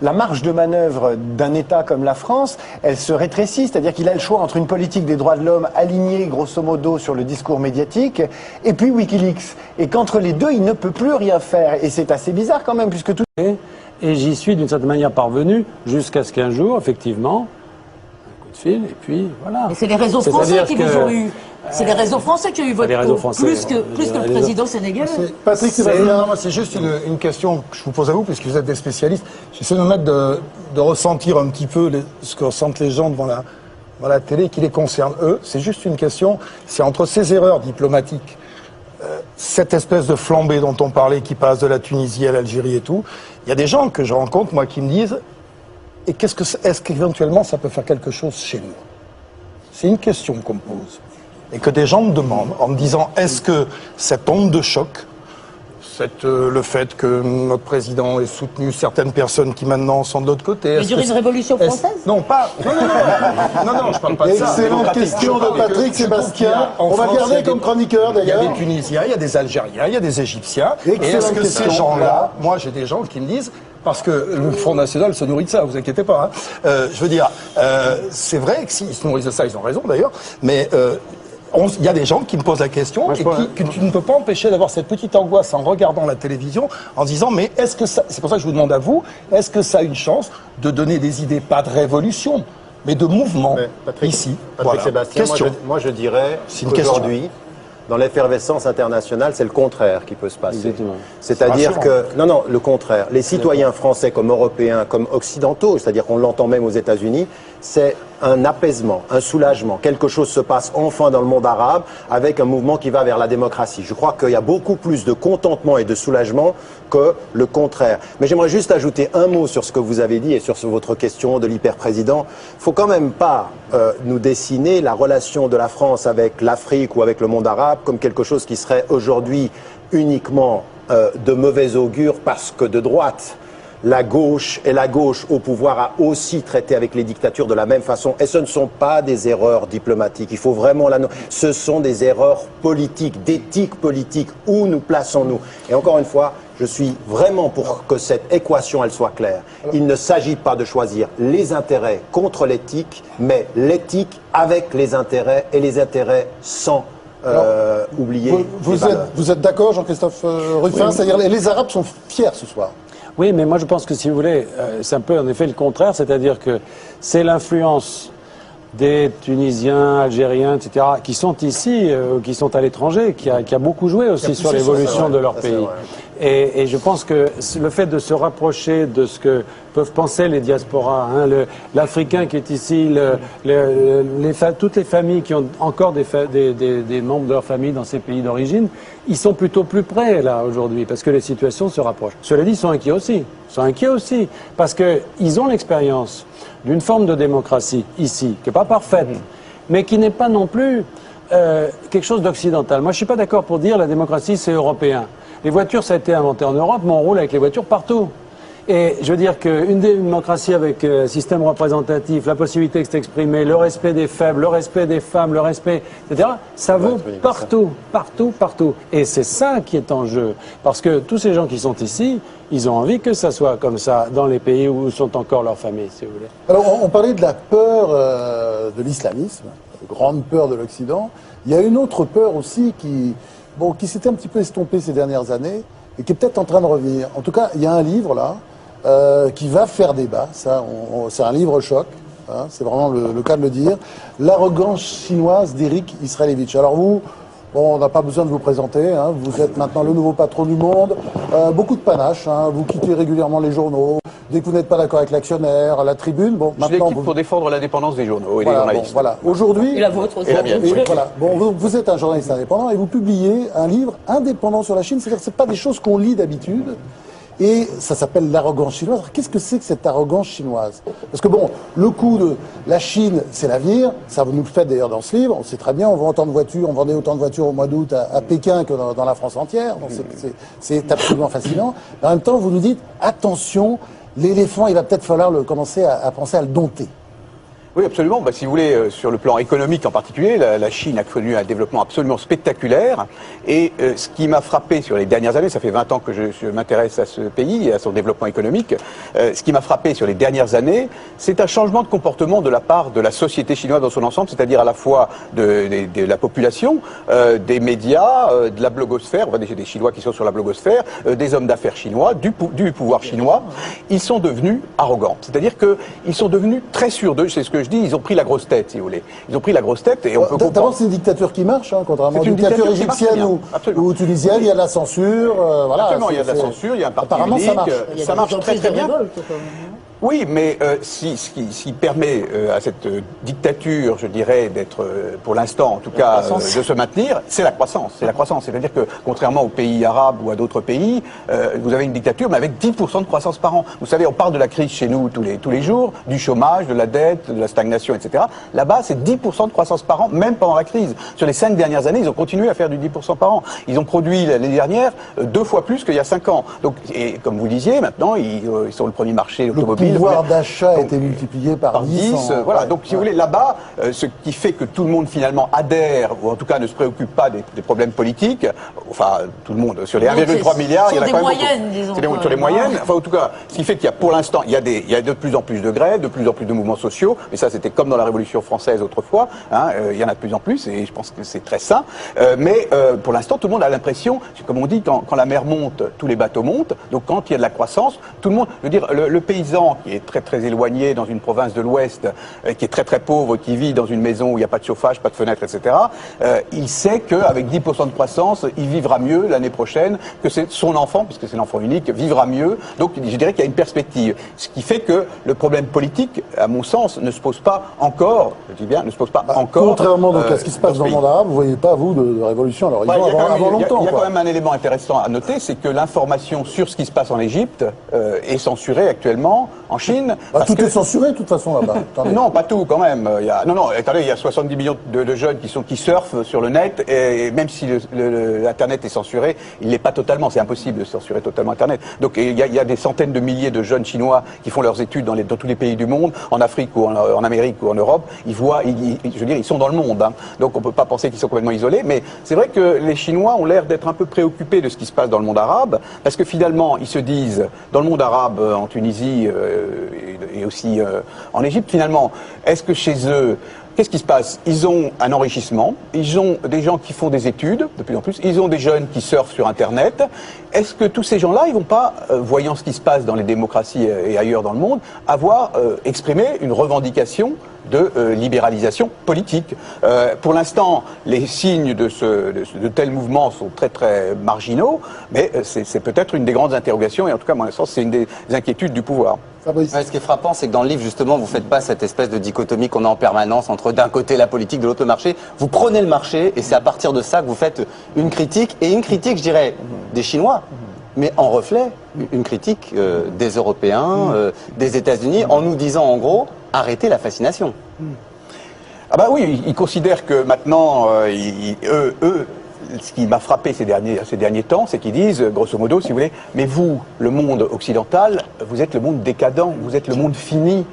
Speaker 7: la marge de manœuvre d'un État comme la France, elle se rétrécit, c'est-à-dire qu'il a le choix entre une politique des droits de l'homme alignée, grosso modo, sur le discours médiatique, et puis Wikileaks. Et qu'entre les deux, il ne peut plus rien faire. Et c'est assez bizarre quand même, puisque tout...
Speaker 6: Et j'y suis d'une certaine manière parvenu, jusqu'à ce qu'un jour, effectivement, un coup de fil, et puis voilà.
Speaker 3: Et c'est les réseaux français qui vous ont eu. C'est les réseaux français qui ont eu votre peau, plus que le président sénégalais.
Speaker 1: Patrick Sébastien.
Speaker 8: C'est juste une question que je vous pose à vous, puisque vous êtes des spécialistes. J'essaie de me mettre de ressentir un petit peu ce que ressentent les gens devant la télé qui les concerne eux. C'est juste une question, c'est entre ces erreurs diplomatiques, cette espèce de flambée dont on parlait qui passe de la Tunisie à l'Algérie et tout, il y a des gens que je rencontre, moi, qui me disent et est-ce qu'éventuellement ça peut faire quelque chose chez nous? C'est une question qu'on me pose. Et que des gens me demandent en me disant est-ce que cette onde de choc, le fait que notre président ait soutenu certaines personnes qui maintenant sont de l'autre côté.
Speaker 3: Il y a une révolution française?
Speaker 8: Non, pas. Non, je parle pas de ça.
Speaker 1: Excellente question de Patrick Sébastien. On va garder comme chroniqueur d'ailleurs.
Speaker 8: Il y a des Tunisiens, il y a des Algériens, il y a des Égyptiens. Et est-ce que ces gens-là, moi j'ai des gens qui me disent, parce que le Front National se nourrit de ça, vous inquiétez pas. Je veux dire, c'est vrai que s'ils se nourrissent de ça, ils ont raison d'ailleurs, mais il y a des gens qui me posent la question que tu ne peux pas empêcher d'avoir cette petite angoisse en regardant la télévision, en disant mais est-ce que ça, c'est pour ça que je vous demande à vous, est-ce que ça a une chance de donner des idées, pas de révolution, mais de mouvement ici?
Speaker 2: Patrick Sébastien, moi je dirais qu'aujourd'hui, dans l'effervescence internationale, c'est le contraire qui peut se passer. C'est-à-dire que, non, le contraire. Les citoyens français comme européens, comme occidentaux, c'est-à-dire qu'on l'entend même aux États-Unis, c'est un apaisement, un soulagement. Quelque chose se passe enfin dans le monde arabe avec un mouvement qui va vers la démocratie. Je crois qu'il y a beaucoup plus de contentement et de soulagement que le contraire. Mais j'aimerais juste ajouter un mot sur ce que vous avez dit et sur votre question de l'hyper-président. Il ne faut quand même pas nous dessiner la relation de la France avec l'Afrique ou avec le monde arabe comme quelque chose qui serait aujourd'hui uniquement de mauvais augure parce que de droite. La gauche au pouvoir a aussi traité avec les dictatures de la même façon. Et ce ne sont pas des erreurs diplomatiques. Il faut vraiment ce sont des erreurs politiques, d'éthique politique. Où nous plaçons-nous? Et encore une fois, je suis vraiment pour que cette équation, elle soit claire. Il ne s'agit pas de choisir les intérêts contre l'éthique, mais l'éthique avec les intérêts et les intérêts sans oublier.
Speaker 1: Vous êtes d'accord, Jean-Christophe Ruffin? Oui. C'est-à-dire les Arabes sont fiers ce soir.
Speaker 6: Oui, mais moi je pense que si vous voulez, c'est un peu en effet le contraire, c'est-à-dire que c'est l'influence des Tunisiens, Algériens, etc., qui sont ici, qui sont à l'étranger, qui a beaucoup joué aussi sur l'évolution de leur pays. Et je pense que le fait de se rapprocher de ce que peuvent penser les diasporas, l'Africain qui est ici, toutes les familles qui ont encore des membres de leur famille dans ces pays d'origine, ils sont plutôt plus près là aujourd'hui parce que les situations se rapprochent. Cela dit, ils sont inquiets aussi, parce qu'ils ont l'expérience d'une forme de démocratie ici, qui n'est pas parfaite, mais qui n'est pas non plus quelque chose d'occidental. Moi, je ne suis pas d'accord pour dire la démocratie, c'est européen. Les voitures, ça a été inventé en Europe, mais on roule avec les voitures partout. Et je veux dire qu'une démocratie avec système représentatif, la possibilité de s'exprimer, le respect des faibles, le respect des femmes, le respect, etc., ça vaut partout. Et c'est ça qui est en jeu. Parce que tous ces gens qui sont ici, ils ont envie que ça soit comme ça dans les pays où sont encore leurs familles, si vous voulez.
Speaker 1: Alors, on parlait de la peur de l'islamisme, la grande peur de l'Occident. Il y a une autre peur aussi qui s'était un petit peu estompée ces dernières années et qui est peut-être en train de revenir. En tout cas, il y a un livre là qui va faire débat. C'est un livre choc. Hein, c'est vraiment le cas de le dire. L'arrogance chinoise d'Éric Israélevitch. Alors vous Bon, on n'a pas besoin de vous présenter, hein. Vous êtes maintenant le nouveau patron du monde. Beaucoup de panache, hein. Vous quittez régulièrement les journaux. Dès que vous n'êtes pas d'accord avec l'actionnaire, la tribune, bon, maintenant...
Speaker 9: pour défendre l'indépendance des journaux et des
Speaker 1: Voilà,
Speaker 9: journalistes.
Speaker 1: bon, voilà. Aujourd'hui...
Speaker 3: Et la vôtre aussi.
Speaker 9: Et la mienne, oui.
Speaker 1: Voilà. Bon, vous êtes un journaliste indépendant et vous publiez un livre indépendant sur la Chine. C'est-à-dire que c'est pas des choses qu'on lit d'habitude. Et ça s'appelle l'arrogance chinoise. Qu'est-ce que c'est que cette arrogance chinoise? Parce que bon, le coup de la Chine, c'est l'avenir. Ça vous nous le faites d'ailleurs dans ce livre. On sait très bien, on vend autant de voitures, on vendait autant de voitures au mois d'août à Pékin que dans la France entière. Donc c'est absolument fascinant. Mais en même temps, vous nous dites, attention, l'éléphant, il va peut-être falloir commencer à penser à le dompter.
Speaker 9: Oui, absolument. Si vous voulez, sur le plan économique en particulier, la Chine a connu un développement absolument spectaculaire. Et ce qui m'a frappé sur les dernières années, ça fait 20 ans que je m'intéresse à ce pays et à son développement économique, ce qui m'a frappé sur les dernières années, c'est un changement de comportement de la part de la société chinoise dans son ensemble, c'est-à-dire à la fois de la population, des médias, de la blogosphère, on voit des Chinois qui sont sur la blogosphère, des hommes d'affaires chinois, du pouvoir chinois. Ils sont devenus arrogants. C'est-à-dire qu'ils sont devenus très sûrs d'eux, c'est ce que je dis, ils ont pris la grosse tête, si vous voulez. Ils ont pris la grosse tête et on peut comprendre.
Speaker 1: D'abord, c'est une dictature qui marche, hein, contrairement à une dictature égyptienne ou tunisienne, il y a de la censure. Voilà,
Speaker 9: absolument, il y a de la censure, il y a un parti unique, ça marche très très bien. Oui, mais ce qui permet à cette dictature, je dirais, d'être, pour l'instant en tout cas, de se maintenir, c'est la croissance. C'est la croissance. C'est-à-dire que, contrairement aux pays arabes ou à d'autres pays, vous avez une dictature, mais avec 10% de croissance par an. Vous savez, on parle de la crise chez nous tous les jours, du chômage, de la dette, de la stagnation, etc. Là-bas, c'est 10% de croissance par an, même pendant la crise. Sur les 5 dernières années, ils ont continué à faire du 10% par an. Ils ont produit, l'année dernière, 2 fois plus qu'il y a 5 ans. Donc, et comme vous disiez, maintenant, ils sont le premier marché automobile.
Speaker 1: Le pouvoir d'achat a été multiplié par 10.
Speaker 9: Voilà, donc si vous voulez, là-bas, ce qui fait que tout le monde finalement adhère, ou en tout cas ne se préoccupe pas des problèmes politiques, enfin tout le monde, sur les 1,3 milliards, il y en a quand même beaucoup. Sur les moyennes, enfin en tout cas, ce qui fait qu'il y a pour l'instant, il y a de plus en plus de grèves, de plus en plus de mouvements sociaux, mais ça c'était comme dans la Révolution française autrefois, hein, il y en a de plus en plus, et je pense que c'est très sain, mais pour l'instant, tout le monde a l'impression, comme on dit, quand la mer monte, tous les bateaux montent, donc quand il y a de la croissance, tout le monde, je veux dire, le paysan qui est très éloigné dans une province de l'Ouest, qui est très pauvre, qui vit dans une maison où il n'y a pas de chauffage, pas de fenêtre, etc., il sait qu'avec 10% de croissance, il vivra mieux l'année prochaine, que c'est son enfant, puisque c'est l'enfant unique, vivra mieux. Donc je dirais qu'il y a une perspective. Ce qui fait que le problème politique, à mon sens, ne se pose pas encore, je dis bien, ne se pose pas encore.
Speaker 1: Contrairement donc à ce qui se passe dans le monde arabe, vous ne voyez pas, vous, de révolution à l'horizon avant longtemps.
Speaker 9: Il y a quand même un élément intéressant à noter, c'est que l'information sur ce qui se passe en Égypte est censurée actuellement en Chine.
Speaker 1: Tout est censuré de toute façon là-bas.
Speaker 9: Non, pas tout quand même. Attendez, il y a 70 millions de jeunes qui surfent sur le net, et même si l'Internet est censuré, il l'est pas totalement. C'est impossible de censurer totalement Internet. Donc il y a des centaines de milliers de jeunes chinois qui font leurs études dans tous les pays du monde, en Afrique ou en Amérique ou en Europe. Ils voient, je veux dire, ils sont dans le monde. Hein. Donc on peut pas penser qu'ils sont complètement isolés. Mais c'est vrai que les Chinois ont l'air d'être un peu préoccupés de ce qui se passe dans le monde arabe, parce que finalement ils se disent, dans le monde arabe, en Tunisie et aussi en Égypte, finalement, est-ce que chez eux, qu'est-ce qui se passe? Ils ont un enrichissement, ils ont des gens qui font des études, de plus en plus, ils ont des jeunes qui surfent sur Internet. Est-ce que tous ces gens-là, ils vont pas, voyant ce qui se passe dans les démocraties et ailleurs dans le monde, avoir exprimé une revendication de libéralisation politique? Pour l'instant, les signes de tels mouvements sont très marginaux, mais c'est peut-être une des grandes interrogations, et en tout cas, à mon sens, c'est une des inquiétudes du pouvoir.
Speaker 4: Ouais, ce qui est frappant, c'est que dans le livre, justement, vous faites pas cette espèce de dichotomie qu'on a en permanence entre d'un côté la politique, de l'autre le marché. Vous prenez le marché, et c'est à partir de ça que vous faites une critique, je dirais, des Chinois, mais en reflet, une critique des Européens, des États-Unis, en nous disant en gros, arrêtez la fascination.
Speaker 9: Ah bah oui, ils considèrent que maintenant, eux, ce qui m'a frappé ces derniers temps, c'est qu'ils disent, grosso modo, si vous voulez, mais vous, le monde occidental, vous êtes le monde décadent, vous êtes le monde fini,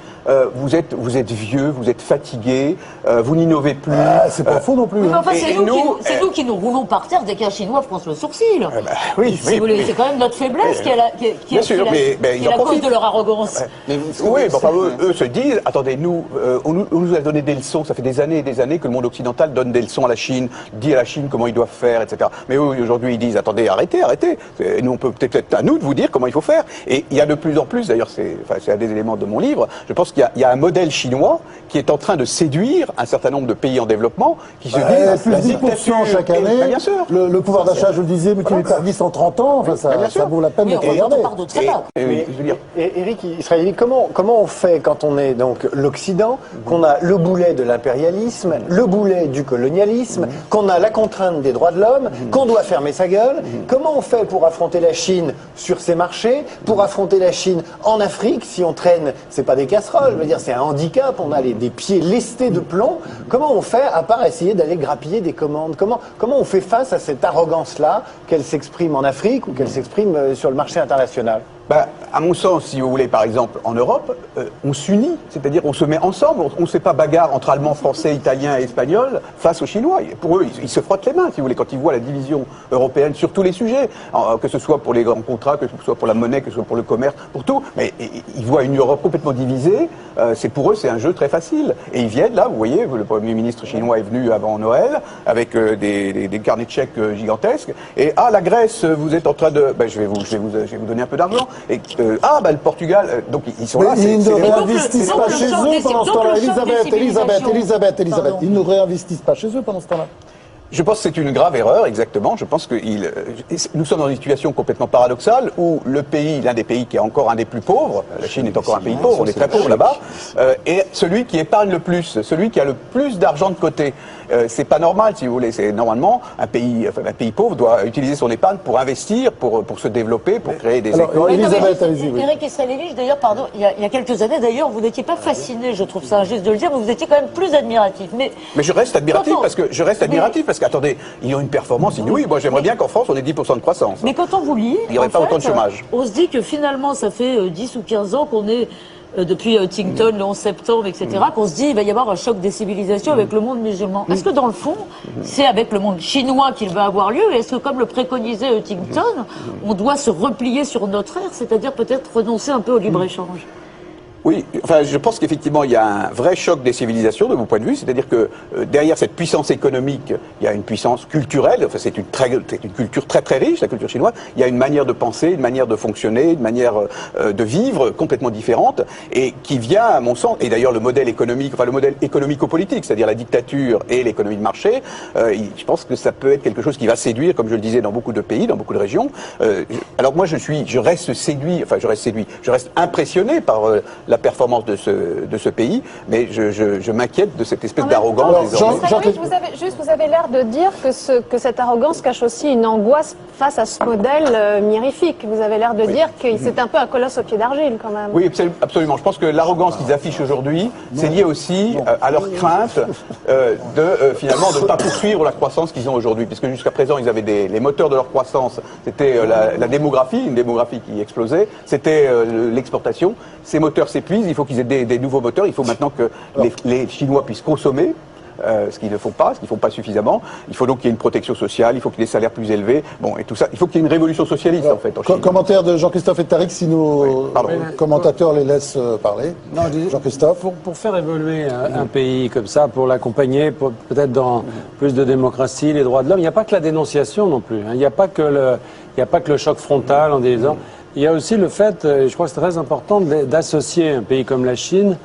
Speaker 9: vous êtes vieux, vous êtes fatigué, vous n'innovez plus.
Speaker 1: C'est pas faux non plus.
Speaker 3: Mais enfin, c'est nous qui nous roulons par terre dès qu'un Chinois fronce le sourcil.
Speaker 9: Oui,
Speaker 3: si vous voulez, c'est quand même notre faiblesse qui est la cause de leur arrogance.
Speaker 9: Ouais. Oui, enfin, eux se disent, attendez, on nous a donné des leçons, ça fait des années et des années que le monde occidental donne des leçons à la Chine, dit à la Chine comment ils doivent faire, etc. Mais eux, aujourd'hui, ils disent, attendez, arrêtez. Et nous, on peut peut-être à nous de vous dire comment il faut faire. Et il y a de plus en plus, d'ailleurs, c'est un des éléments de mon livre, je pense qu'il y a un modèle chinois qui est en train de séduire un certain nombre de pays en développement qui se disent...
Speaker 1: Plus 10% chaque année,
Speaker 9: bien sûr.
Speaker 1: Le pouvoir d'achat, je le disais, multiplié par 10 en 30 ans, enfin, ça vaut la peine d'être regardé.
Speaker 7: Éric Israéli, comment on fait quand on est donc l'Occident, qu'on a le boulet de l'impérialisme, le boulet du colonialisme, qu'on a la contrainte des droits de l'homme, qu'on doit fermer sa gueule? Comment on fait pour affronter la Chine sur ses marchés, pour affronter la Chine en Afrique? Si on traîne, c'est pas des casseroles, je veux dire, c'est un handicap, on a des pieds lestés de plomb. Comment on fait, à part essayer d'aller grappiller des commandes? Comment on fait face à cette arrogance-là, qu'elle s'exprime en Afrique ou qu'elle s'exprime sur le marché international?
Speaker 9: À mon sens, si vous voulez, par exemple, en Europe, on s'unit, c'est-à-dire on se met ensemble, on ne se fait pas bagarre entre Allemands, Français, Italiens et Espagnols face aux Chinois. Pour eux, ils se frottent les mains, si vous voulez, quand ils voient la division européenne sur tous les sujets, que ce soit pour les grands contrats, que ce soit pour la monnaie, que ce soit pour le commerce, pour tout. Mais ils voient une Europe complètement divisée, pour eux, c'est un jeu très facile. Et ils viennent, là, vous voyez, le Premier ministre chinois est venu avant Noël, avec des carnets de chèques gigantesques, et la Grèce, vous êtes en train de... je vais vous donner un peu d'argent. Et le Portugal, donc ils sont là.
Speaker 1: Mais ils ne réinvestissent pas chez eux pendant ce temps-là. Elisabeth, ils ne réinvestissent pas chez eux pendant ce temps-là.
Speaker 9: Je pense que c'est une grave erreur, exactement. Je pense que nous sommes dans une situation complètement paradoxale où le pays, l'un des pays qui est encore un des plus pauvres, la Chine est encore un pays pauvre, on est très pauvre là-bas, est celui qui épargne le plus, celui qui a le plus d'argent de côté. C'est pas normal, si vous voulez. C'est normalement un pays pauvre doit utiliser son épargne pour investir, pour se développer, pour créer des écoles.
Speaker 1: Elisabeth, allez-y.
Speaker 3: Éric Israéli, d'ailleurs, pardon, il y a quelques années, d'ailleurs, vous n'étiez pas fasciné, je trouve ça injuste de le dire, mais vous étiez quand même plus admiratif. Mais
Speaker 9: je reste admiratif parce qu'attendez, ils ont une performance inouïe. Moi, j'aimerais bien qu'en France, on ait 10% de croissance.
Speaker 3: Mais quand on vous lit,
Speaker 9: il n'y aurait pas autant de chômage.
Speaker 3: On se dit que finalement, ça fait 10 ou 15 ans qu'on est depuis Huntington, le 11 septembre, etc., qu'on se dit il va y avoir un choc des civilisations avec le monde musulman. Est-ce que dans le fond, c'est avec le monde chinois qu'il va avoir lieu? Est-ce que, comme le préconisait Huntington, on doit se replier sur notre ère, c'est-à-dire peut-être renoncer un peu au libre-échange?
Speaker 9: Oui, je pense qu'effectivement, il y a un vrai choc des civilisations, de mon point de vue. C'est-à-dire que derrière cette puissance économique, il y a une puissance culturelle. Enfin, c'est une culture très très riche, la culture chinoise. Il y a une manière de penser, une manière de fonctionner, une manière de vivre complètement différente, et qui vient, à mon sens, et d'ailleurs le modèle économico-politique, c'est-à-dire la dictature et l'économie de marché, je pense que ça peut être quelque chose qui va séduire, comme je le disais, dans beaucoup de pays, dans beaucoup de régions. Alors moi, je reste séduit, je reste impressionné par la performance de ce pays, mais je m'inquiète de cette espèce d'arrogance désormais.
Speaker 5: Vous avez l'air de dire que cette arrogance cache aussi une angoisse face à ce modèle mirifique. Vous avez l'air de dire que c'est un peu un colosse au pied d'argile quand même.
Speaker 9: Oui, absolument. Je pense que l'arrogance qu'ils affichent aujourd'hui, c'est lié aussi à leur crainte finalement de ne pas poursuivre la croissance qu'ils ont aujourd'hui, puisque jusqu'à présent ils avaient les moteurs de leur croissance, c'était la démographie, une démographie qui explosait, c'était l'exportation. Ces moteurs s'épuisent, il faut qu'ils aient des nouveaux moteurs, il faut maintenant que les Chinois puissent consommer, ce qu'ils ne font pas suffisamment. Il faut donc qu'il y ait une protection sociale, il faut qu'il y ait des salaires plus élevés, et tout ça. Il faut qu'il y ait une révolution socialiste en fait. En Chine.
Speaker 1: Commentaire de Jean-Christophe et Tariq, si nos commentateurs les laissent parler. Jean-Christophe.
Speaker 6: Pour faire évoluer un pays comme ça, pour l'accompagner, peut-être dans plus de démocratie, les droits de l'homme, il n'y a pas que la dénonciation non plus. Il n'y a pas que le choc frontal en disant. Il y a aussi le fait, je crois que c'est très important, d'associer un pays comme la Chine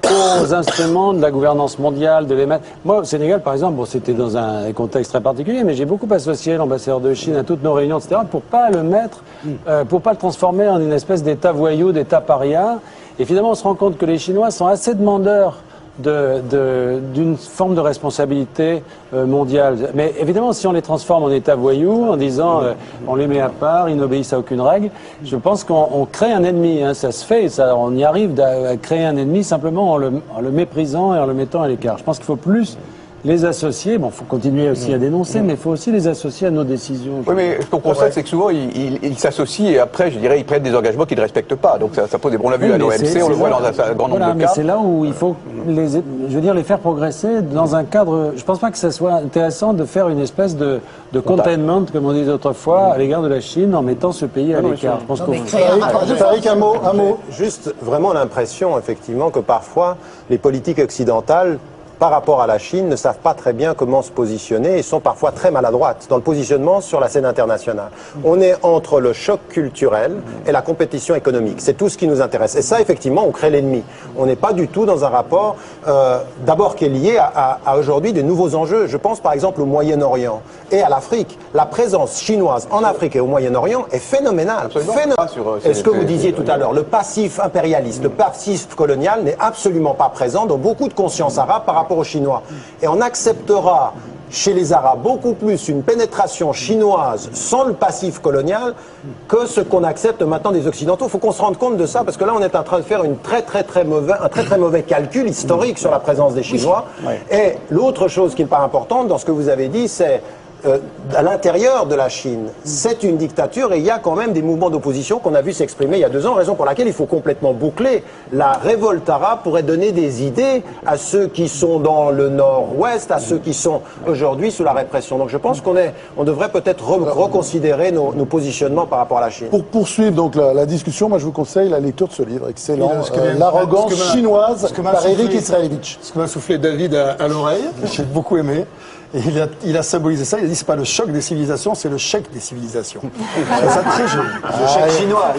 Speaker 6: aux instruments de la gouvernance mondiale, de les mettre. Moi, au Sénégal, par exemple, c'était dans un contexte très particulier, mais j'ai beaucoup associé l'ambassadeur de Chine à toutes nos réunions, etc., pour pas le mettre, pour pas le transformer en une espèce d'État voyou, d'État paria. Et finalement, on se rend compte que les Chinois sont assez demandeurs d'une forme de responsabilité mondiale. Mais évidemment, si on les transforme en État voyous, en disant on les met à part, ils n'obéissent à aucune règle, je pense qu'on crée un ennemi. Ça se fait, on y arrive à créer un ennemi simplement en le méprisant et en le mettant à l'écart. Je pense qu'il faut plus les associer, il faut continuer aussi à dénoncer, mais il faut aussi les associer à nos décisions.
Speaker 9: Oui, mais ce qu'on constate, c'est que souvent, ils s'associent et après, je dirais, ils prennent des engagements qu'ils ne respectent pas. Donc ça pose des... On l'a vu à l'OMC, on le voit dans un grand nombre de cas.
Speaker 6: Mais c'est là où il faut, les faire progresser dans un cadre... Je ne pense pas que ce soit intéressant de faire une espèce de containment, comme on disait autrefois, à l'égard de la Chine, en mettant ce pays à l'écart. Je pense
Speaker 1: Tariq, un mot.
Speaker 2: Juste vraiment l'impression, effectivement, que parfois, les politiques occidentales par rapport à la Chine, ne savent pas très bien comment se positionner et sont parfois très maladroites dans le positionnement sur la scène internationale. On est entre le choc culturel et la compétition économique. C'est tout ce qui nous intéresse. Et ça, effectivement, on crée l'ennemi. On n'est pas du tout dans un rapport, d'abord, qui est lié à aujourd'hui des nouveaux enjeux. Je pense par exemple au Moyen-Orient et à l'Afrique. La présence chinoise en Afrique et au Moyen-Orient est phénoménale. Et ce que vous disiez tout à l'heure, le passif impérialiste, le passif colonial n'est absolument pas présent dans beaucoup de conscience arabe par rapport aux Chinois. Et on acceptera chez les Arabes beaucoup plus une pénétration chinoise sans le passif colonial que ce qu'on accepte maintenant des Occidentaux. Il faut qu'on se rende compte de ça, parce que là on est en train de faire un très très mauvais calcul historique sur la présence des Chinois. Et l'autre chose qui n'est pas importante dans ce que vous avez dit, c'est à l'intérieur de la Chine, c'est une dictature et il y a quand même des mouvements d'opposition qu'on a vu s'exprimer il y a 2 ans, raison pour laquelle il faut complètement boucler. La révolte arabe pourrait donner des idées à ceux qui sont dans le nord-ouest, à ceux qui sont aujourd'hui sous la répression. Donc je pense on devrait peut-être reconsidérer nos positionnements par rapport à la Chine.
Speaker 1: Pour poursuivre donc la discussion, moi je vous conseille la lecture de ce livre excellent, L'arrogance chinoise par Eric Israelevich.
Speaker 8: Ce que m'a soufflé David à l'oreille, j'ai beaucoup aimé. Et il a symbolisé ça, il a dit c'est pas le choc des civilisations, c'est le chèque des civilisations. C'est ça très joli.
Speaker 4: Le chèque chinois.